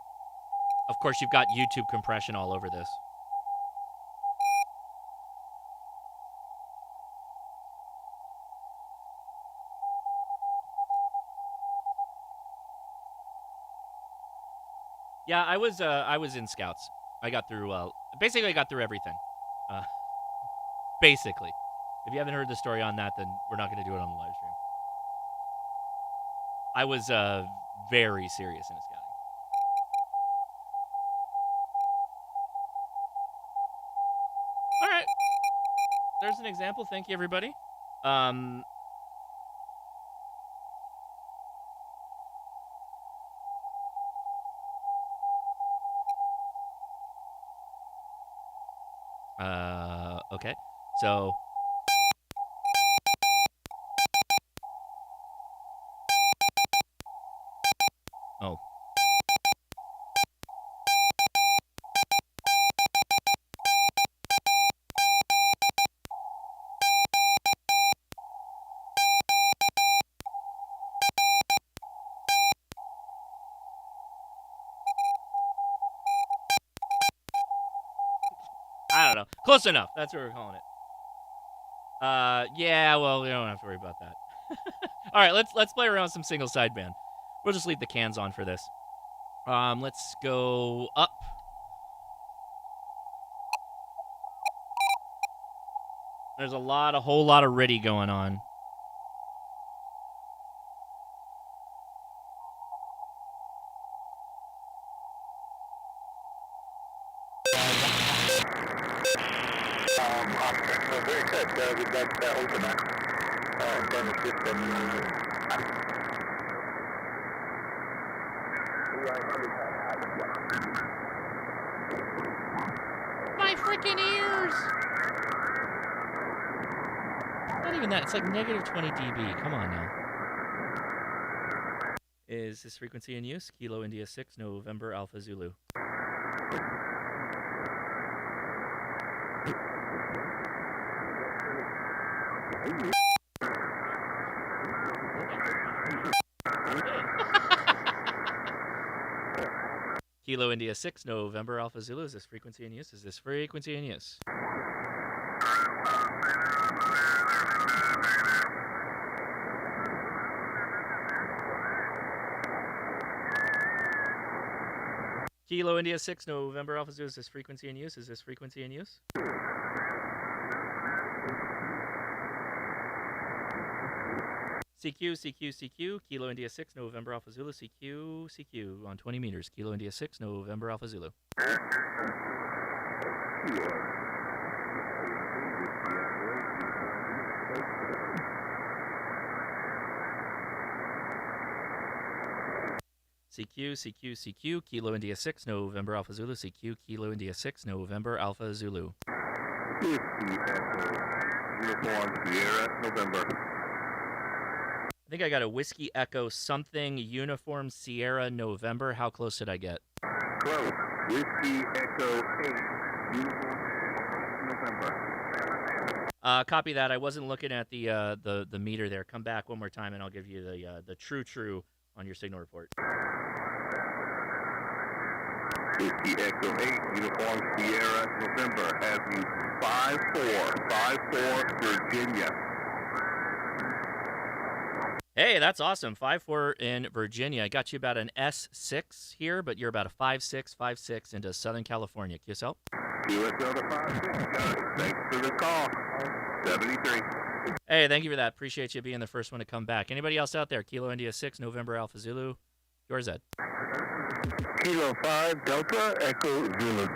of course, you've got YouTube compression all over this. Yeah, I was in Scouts. I got through basically I got through everything. Basically. If you haven't heard the story on that, then we're not going to do it on the live stream. I was very serious in scouting. All right. There's an example. Thank you, everybody. Okay. So... Oh. I don't know. Close enough. That's what we're calling it. Yeah, well, we don't have to worry about that. All right, let's play around with some single sideband. We'll just leave the cans on for this. Let's go up. There's a whole lot of RIDI going on. Oscar. Oh, very good. That open up. Then it's just that My freaking ears! Not even that. It's like negative 20 dB. Come on now. Is this frequency in use? Kilo India 6, November Alpha Zulu. Kilo India 6, November Alpha Zulu. Is this frequency in use? Is this frequency in use? Kilo India 6, November Alpha Zulu. Is this frequency in use? Is this frequency in use? CQ, CQ, CQ, Kilo India 6, November Alpha Zulu, CQ, CQ, on 20 meters, Kilo India 6, November Alpha Zulu. CQ, CQ, CQ, Kilo India 6, November Alpha Zulu, CQ, Kilo India 6, November Alpha Zulu. Uniform Sierra, November. I think I got a Whiskey Echo something, Uniform Sierra, November. How close did I get? Close. Whiskey Echo 8, Uniform November. Copy that. I wasn't looking at the meter there. Come back one more time, and I'll give you the true on your signal report. Whiskey Echo 8, Uniform Sierra, November. Have you 54 Virginia. Hey, that's awesome. 5-4 in Virginia. I got you about an S6 here, but you're about a 5-6 into Southern California. QSL? QSL to 5-6. Got it. Thanks for the call. 73. Hey, thank you for that. Appreciate you being the first one to come back. Anybody else out there? Kilo India 6, November Alpha Zulu. Yours, Ed. Kilo 5, Delta, Echo Zulu.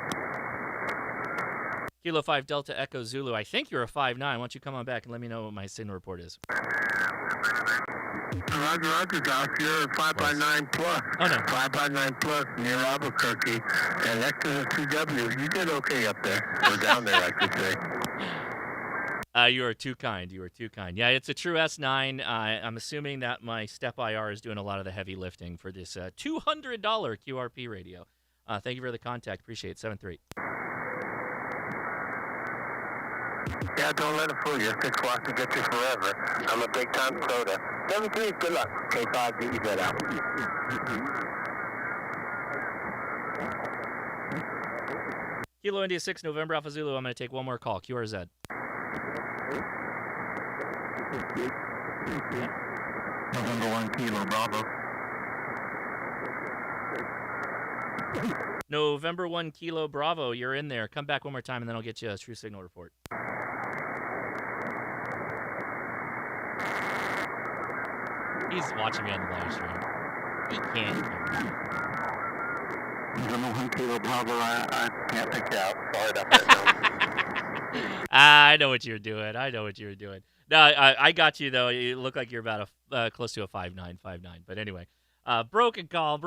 Kilo 5, Delta, Echo Zulu. I think you're a 5-9. Why don't you come on back and let me know what my signal report is? Roger, Josh. You're 5x9 plus. Oh, no. 5x9 plus near Albuquerque. And next to the CW. You did okay up there. Or down there, I should say. You are too kind. You are too kind. Yeah, it's a true S9. I'm assuming that my Step IR is doing a lot of the heavy lifting for this $200 QRP radio. Thank you for the contact. Appreciate it. 7-3. Yeah, don't let it fool you. 6 watts will get you forever. I'm a big time soda. 7-3, good luck. K5, get your bed out. Kilo India 6, November Alpha Zulu. I'm going to take one more call. QRZ. November 1, Kilo Bravo. November 1, Kilo Bravo. You're in there. Come back one more time, and then I'll get you a true signal report. He's watching me on the live stream. He can't hear me. November 1, Kilo Bravo. I can't pick you out. Sorry about that. I know what you're doing. No, I got you, though. You look like you're about close to a 5'9". But anyway, broken call. I'm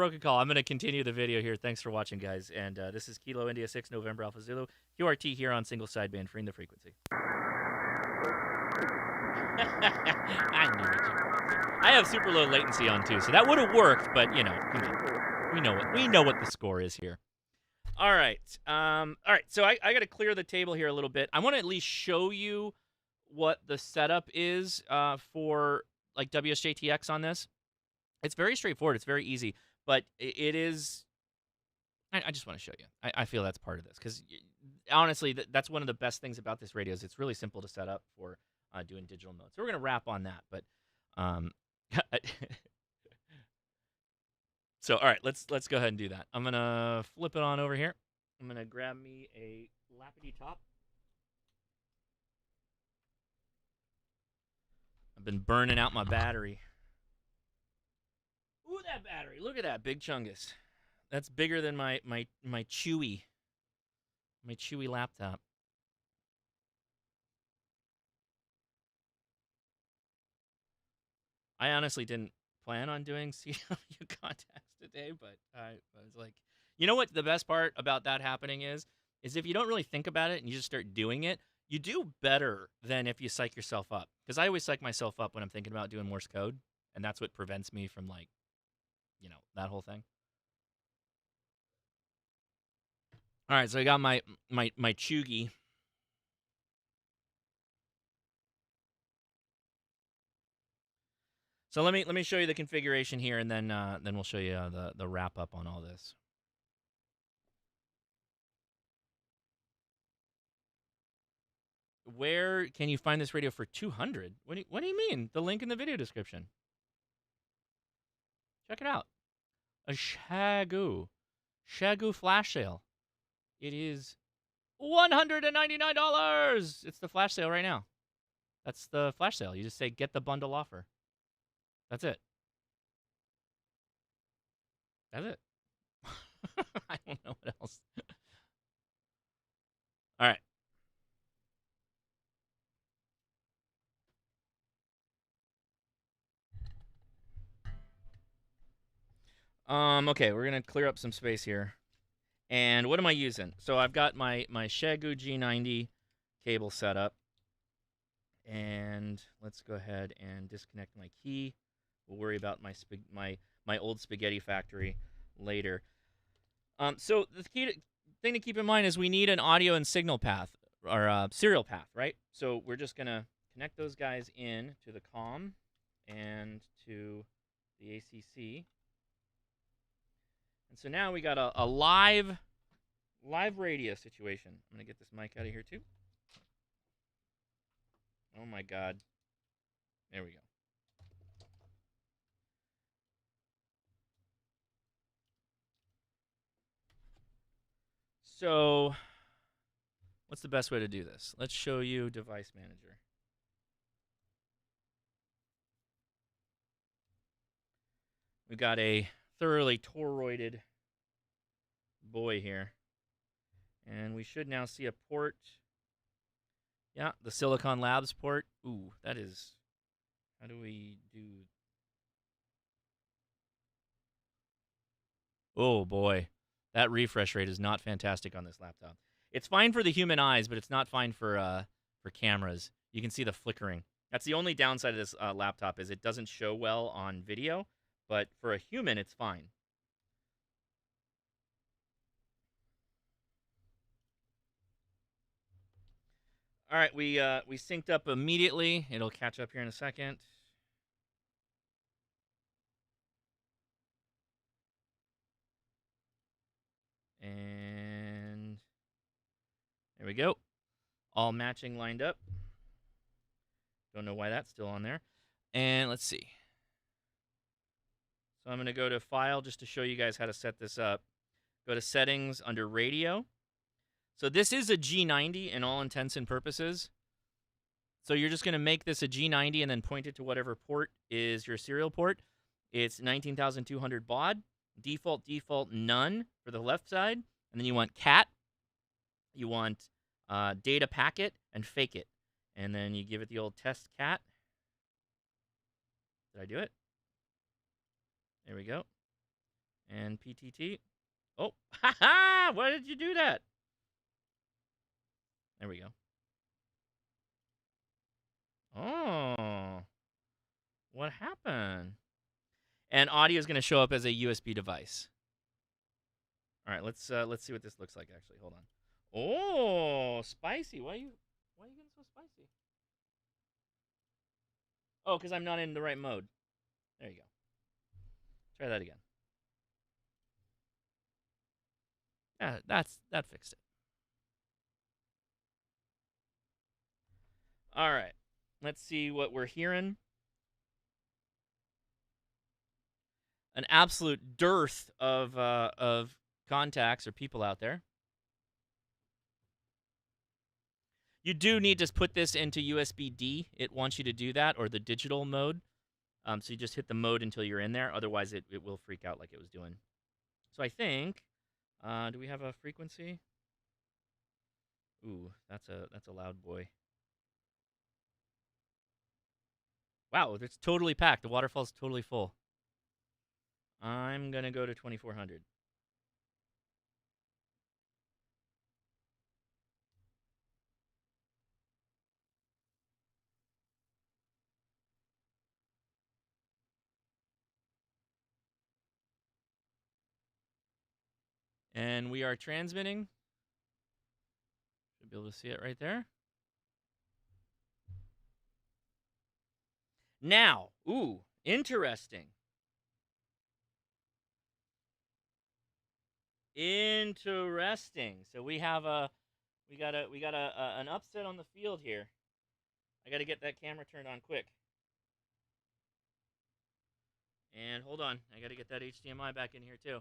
going to continue the video here. Thanks for watching, guys. And this is Kilo India 6, November Alpha Zulu. QRT here on single sideband, freeing the frequency. I knew it. I have super low latency on, too, so that would have worked. But, you know, come on. We know what the score is here. All right. So I got to clear the table here a little bit. I want to at least show you what the setup is for like WSJTX on this. It's very straightforward. It's very easy, but it is. I just want to show you. I feel that's part of this because honestly, that's one of the best things about this radio is it's really simple to set up for doing digital modes. So we're gonna wrap on that, but so all right, let's go ahead and do that. I'm gonna flip it on over here. I'm gonna grab me a lappity top. I've been burning out my battery. Ooh, that battery! Look at that big chungus. That's bigger than my Chewy laptop. I honestly didn't plan on doing CW contacts today, but I was like, you know what the best part about that happening is if you don't really think about it and you just start doing it, you do better than if you psych yourself up. Because I always psych myself up when I'm thinking about doing Morse code, and that's what prevents me from, like, that whole thing. All right, so I got my Chugi. So let me show you the configuration here, and then we'll show you the wrap up on all this. Where can you find this radio for 200? What do you mean? The link in the video description. Check it out. A Xiegu flash sale. It is $199. It's the flash sale right now. That's the flash sale. You just say get the bundle offer. That's it. That's it. I don't know what else. All right. Okay, we're gonna clear up some space here. And what am I using? So I've got my Xiegu G90 cable set up. And let's go ahead and disconnect my key. We'll worry about my old spaghetti factory later. So the thing to keep in mind is we need an audio and signal path, or serial path, right? So we're just gonna connect those guys in to the COM and to the ACC. And so now we got a live radio situation. I'm gonna get this mic out of here too. Oh my God. There we go. So what's the best way to do this? Let's show you Device Manager. We've got a thoroughly toroided boy here. And we should now see a port. Yeah, the Silicon Labs port. Ooh, that is... How do we do... Oh, boy. That refresh rate is not fantastic on this laptop. It's fine for the human eyes, but it's not fine for cameras. You can see the flickering. That's the only downside of this laptop is it doesn't show well on video, but for a human, it's fine. All right, we synced up immediately. It'll catch up here in a second. And there we go. All matching lined up. Don't know why that's still on there. And let's see. So I'm going to go to File just to show you guys how to set this up. Go to Settings under Radio. So this is a G90 in all intents and purposes. So you're just going to make this a G90 and then point it to whatever port is your serial port. It's 19,200 baud. Default, none for the left side. And then you want cat. You want data packet and fake it. And then you give it the old test cat. Did I do it? There we go. And PTT. Oh, haha! Why did you do that? There we go. Oh, what happened? And audio is going to show up as a USB device. All right, let's see what this looks like. Actually, hold on. Oh, spicy. Why are you getting so spicy? Oh, because I'm not in the right mode. There you go. Try that again. Yeah, that fixed it. All right, let's see what we're hearing. An absolute dearth of contacts or people out there. You do need to put this into USB-D. It wants you to do that, or the digital mode. So you just hit the mode until you're in there. Otherwise, it will freak out like it was doing. So I think, do we have a frequency? Ooh, that's a loud boy. Wow, it's totally packed. The waterfall's totally full. I'm going to go to 2400. And we are transmitting. Should be able to see it right there. Now, ooh, interesting. Interesting. So we have an upset on the field here. I got to get that camera turned on quick. And hold on, I got to get that HDMI back in here too.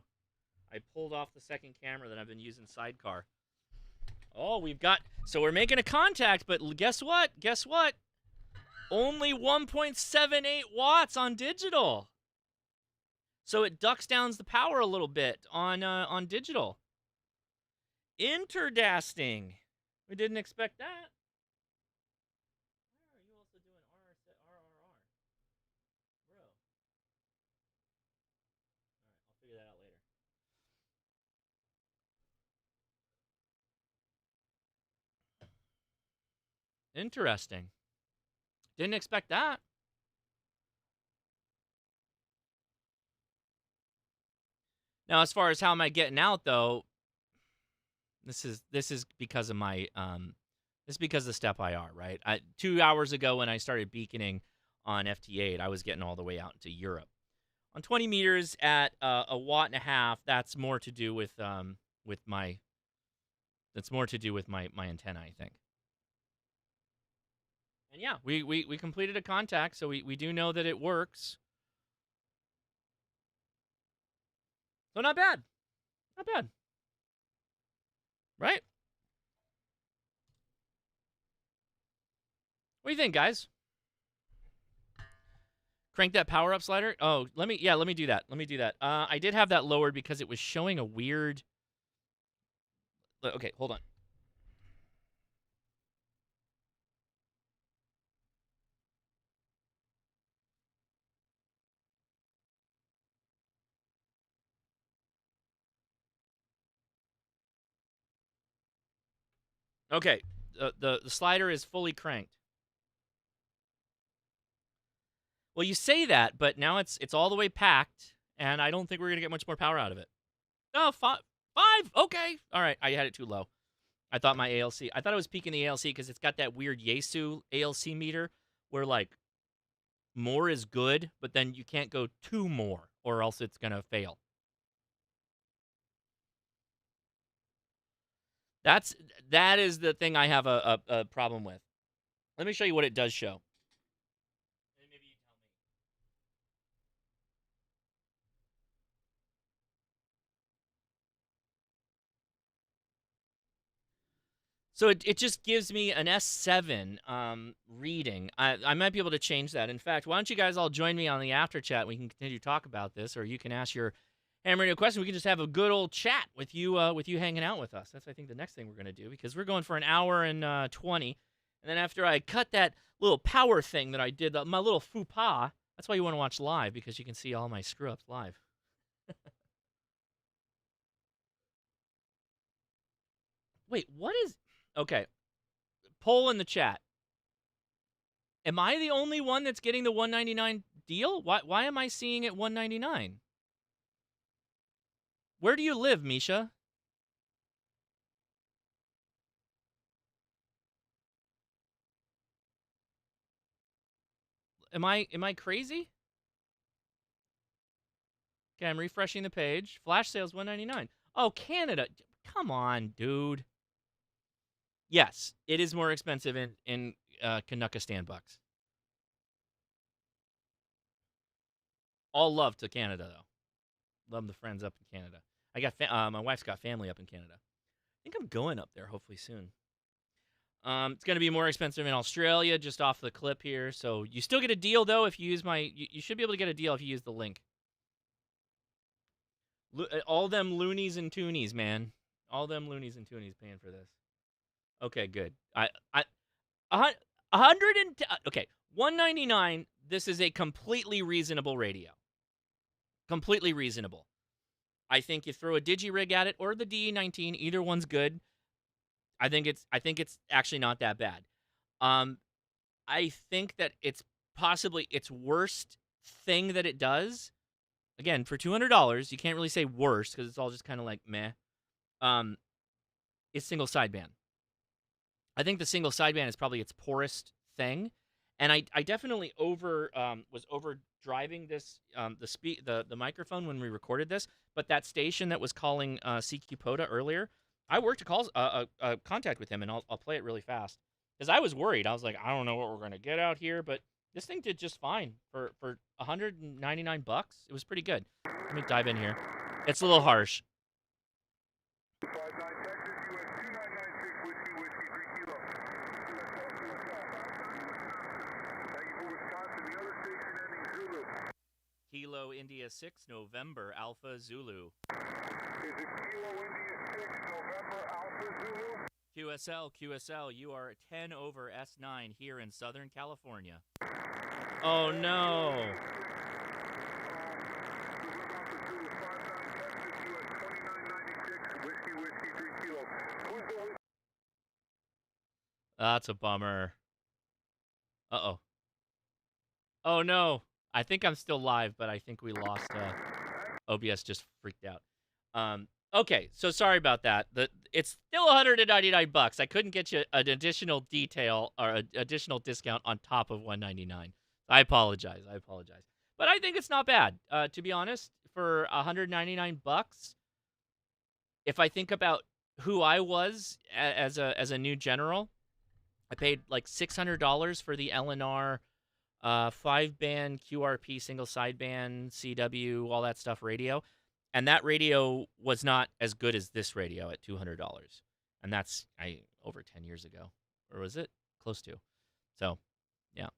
I pulled off the second camera that I've been using sidecar. Oh, so we're making a contact, but guess what? Guess what? Only 1.78 watts on digital. So it ducks down the power a little bit on digital. Interdasting. We didn't expect that. Why are you also doing RRR? Bro. Alright, I'll figure that out later. Interesting. Didn't expect that. Now, as far as how am I getting out though, this is because of my this is because of step IR, right? 2 hours ago when I started beaconing on FT8, I was getting all the way out into Europe. On 20 meters at a watt and a half, that's more to do with my my antenna, I think. And yeah, we completed a contact, so we do know that it works. So not bad. Not bad. Right? What do you think, guys? Crank that power up slider. Oh, let me do that. Let me do that. I did have that lowered because it was showing a weird. Okay, hold on. Okay, the slider is fully cranked. Well, you say that, but now it's all the way packed, and I don't think we're gonna get much more power out of it. Oh, five. Okay, all right. I had it too low. I thought my ALC. I thought I was peaking the ALC because it's got that weird Yaesu ALC meter where like more is good, but then you can't go two more or else it's gonna fail. That is the thing I have a problem with. Let me show you what it does show. And maybe you tell me. So it just gives me an S7 reading. I might be able to change that. In fact, why don't you guys all join me on the after chat? We can continue to talk about this, or you can ask your ham radio question. We can just have a good old chat with you hanging out with us. That's I think the next thing we're gonna do because we're going for an hour and 20. And then after I cut that little power thing that I did, my little faux pas. That's why you want to watch live because you can see all my screw ups live. Wait, what is? Okay, poll in the chat. Am I the only one that's getting the 199 deal? Why am I seeing it 199? Where do you live, Misha? Am I crazy? Okay, I'm refreshing the page. Flash sales 199. Oh, Canada. Come on, dude. Yes, it is more expensive in Canuckistan bucks. All love to Canada though. Love the friends up in Canada. I got my wife's got family up in Canada. I think I'm going up there hopefully soon. It's going to be more expensive in Australia, just off the clip here. So you still get a deal though if you use you should be able to get a deal if you use the link. All them loonies and toonies, man. All them loonies and toonies paying for this. Okay, good. 100 and okay. $199. This is a completely reasonable radio. Completely reasonable. I think you throw a DigiRig at it or the DE19, either one's good. I think it's actually not that bad. I think that it's possibly its worst thing that it does. Again, for $200, you can't really say worst because it's all just kind of like meh. Is single sideband. I think the single sideband is probably its poorest thing, and I definitely was over driving this the microphone when we recorded this. But that station that was calling CQ Poda earlier, I worked a contact with him, and I'll play it really fast because I was worried. I was like, I don't know what we're gonna get out here, but this thing did just fine for $199. It was pretty good. Let me dive in here. It's a little harsh. 59 Texas, US 2996, Whiskey, Whiskey, 3 Kilo. Thank you for Wisconsin. The other station ending Zulu. Kilo India 6 November Alpha Zulu. Is it Kilo India 6, November Alpha Zulu? QSL, you are 10 over S9 here in Southern California. Oh no. That's a bummer. Uh-oh. Oh no. I think I'm still live, but I think we lost OBS just freaked out. Okay, so sorry about that. It's still $199. I couldn't get you an additional detail or an additional discount on top of $199. I apologize. But I think it's not bad. To be honest, for $199, if I think about who I was as a new general, I paid like $600 for the LNR 5-band QRP single sideband CW all that stuff radio. And that radio was not as good as this radio at $200. And that's over 10 years ago. Or was it? Close to. So, yeah.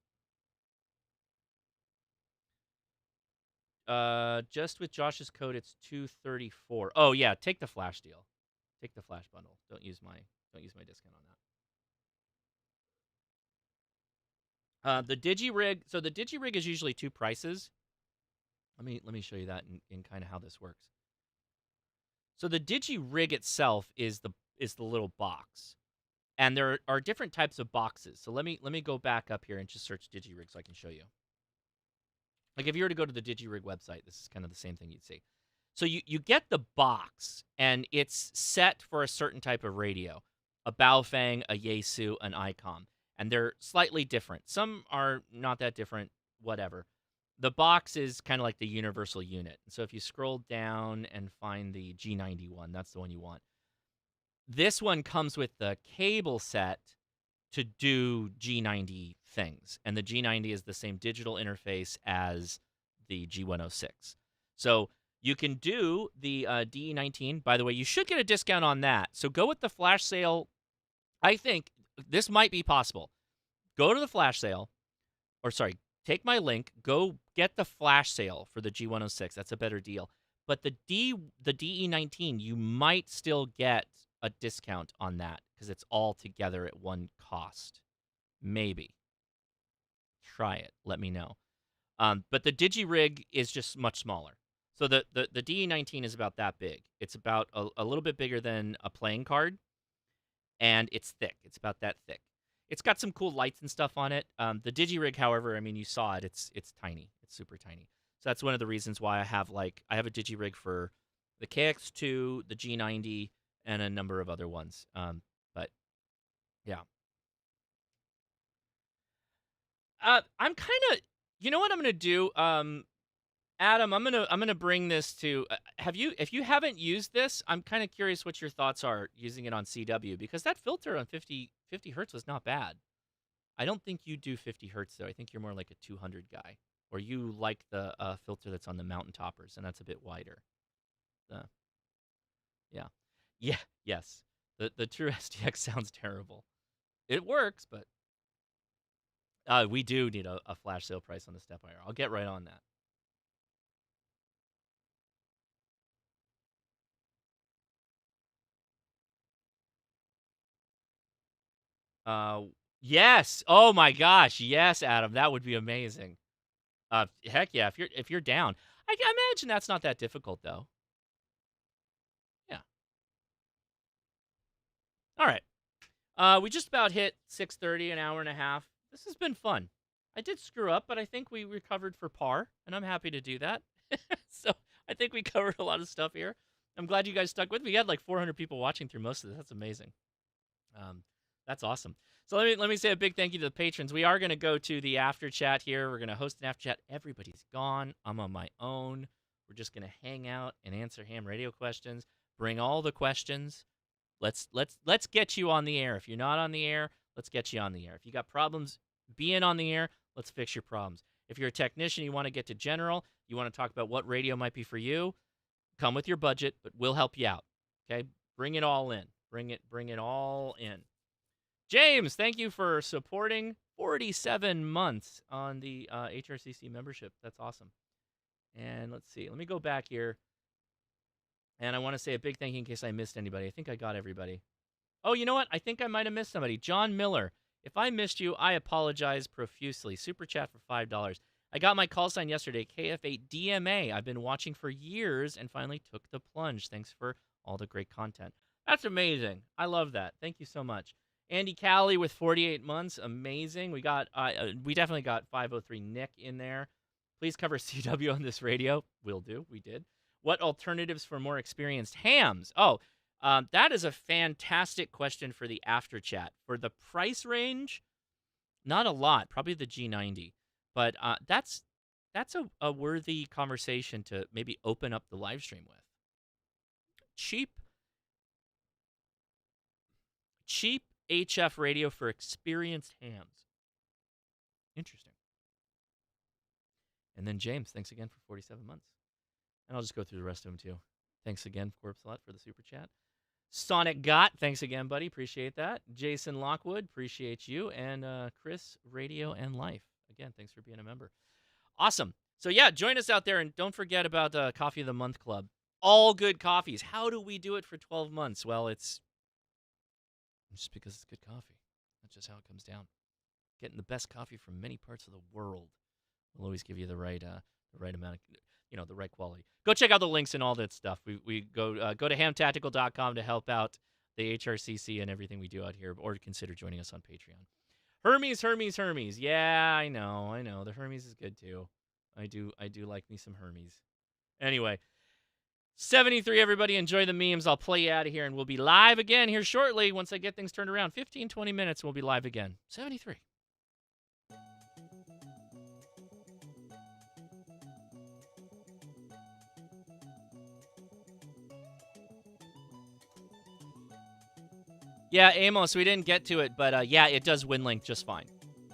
Just with Josh's code, it's $234. Oh, yeah, take the flash deal. Take the flash bundle. Don't use my discount on that. The DigiRig, so the DigiRig is usually two prices. Let me show you that in kind of how this works. So the DigiRig itself is the little box, and there are different types of boxes. So let me go back up here and just search DigiRig so I can show you. Like if you were to go to the DigiRig website, this is kind of the same thing you'd see. So you get the box, and it's set for a certain type of radio, a Baofeng, a Yaesu, an ICOM, and they're slightly different. Some are not that different, whatever. The box is kind of like the universal unit. So if you scroll down and find the G91, that's the one you want. This one comes with the cable set to do G90 things. And the G90 is the same digital interface as the G106. So you can do the DE19. By the way, you should get a discount on that. So go with the flash sale. I think this might be possible. Go to the flash sale, or sorry, take my link, go get the flash sale for the G106. That's a better deal. But the DE19, you might still get a discount on that because it's all together at one cost. Maybe. Try it. Let me know. But the DigiRig is just much smaller. So the DE19 is about that big. It's about a little bit bigger than a playing card, and it's thick. It's about that thick. It's got some cool lights and stuff on it. The DigiRig, however, I mean, you saw it. It's tiny. It's super tiny. So that's one of the reasons why I have a DigiRig for the KX2, the G90, and a number of other ones. But yeah, I'm kind of. You know what I'm gonna do? Adam, I'm gonna bring this to. If you haven't used this, I'm kind of curious what your thoughts are using it on CW because that filter on 50 hertz was not bad. I don't think you do 50 hertz though. I think you're more like a 200 guy, or you like the filter that's on the mountain toppers, and that's a bit wider. Yeah, yeah, yes. The True SDX sounds terrible. It works, but we do need a flash sale price on the step IR. I'll get right on that. Yes. Oh my gosh. Yes, Adam. That would be amazing. Heck yeah. If you're down, I imagine that's not that difficult though. Yeah. All right. We just about hit 6:30, an hour and a half. This has been fun. I did screw up, but I think we recovered for par, and I'm happy to do that. So I think we covered a lot of stuff here. I'm glad you guys stuck with me. We had like 400 people watching through most of this. That's amazing. Um, that's awesome. So let me say a big thank you to the patrons. We are going to go to the after chat here. We're going to host an after chat. Everybody's gone. I'm on my own. We're just going to hang out and answer ham radio questions. Bring all the questions. Let's get you on the air. If you're not on the air, let's get you on the air. If you got problems being on the air, let's fix your problems. If you're a technician, you want to get to general, you want to talk about what radio might be for you, come with your budget, but we'll help you out. Okay? Bring it all in. Bring it all in. James, thank you for supporting 47 months on the HRCC membership. That's awesome. And let's see. Let me go back here. And I want to say a big thank you in case I missed anybody. I think I got everybody. Oh, you know what? I think I might have missed somebody. John Miller. If I missed you, I apologize profusely. Super chat for $5. I got my call sign yesterday, KF8DMA. I've been watching for years and finally took the plunge. Thanks for all the great content. That's amazing. I love that. Thank you so much. Andy Calley with 48 months. Amazing. We definitely got 503 Nick in there. Please cover CW on this radio. Will do. We did. What alternatives for more experienced hams? Oh, that is a fantastic question for the after chat. For the price range, not a lot, probably the G90, but that's a worthy conversation to maybe open up the live stream with. Cheap HF radio for experienced hams. Interesting. And then James, thanks again for 47 months. And I'll just go through the rest of them too. Thanks again, Corpse Lot, for the super chat. Sonic Got, thanks again, buddy. Appreciate that. Jason Lockwood, appreciate you. And Chris, Radio and Life. Again, thanks for being a member. Awesome. So, yeah, join us out there. And don't forget about Coffee of the Month Club. All good coffees. How do we do it for 12 months? Well, it's just because it's good coffee. That's just how it comes down. Getting the best coffee from many parts of the world will always give you the right amount of, the right quality. Go check out the links and all that stuff. We go to hamtactical.com to help out the HRCC and everything we do out here, or consider joining us on Patreon. Hermes. Yeah, I know. The Hermes is good too. I do like me some Hermes. Anyway, 73, everybody. Enjoy the memes. I'll play you out of here, and we'll be live again here shortly once I get things turned around. 15, 20 minutes, and we'll be live again. 73. Yeah, Amos, we didn't get to it, but yeah, it does WinLink just fine.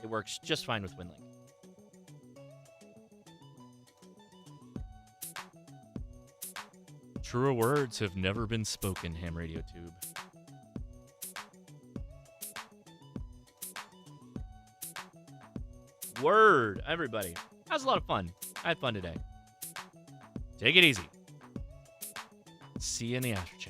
It works just fine with WinLink. Truer words have never been spoken, Ham Radio Tube. Word, everybody. That was a lot of fun. I had fun today. Take it easy. See you in the after chat.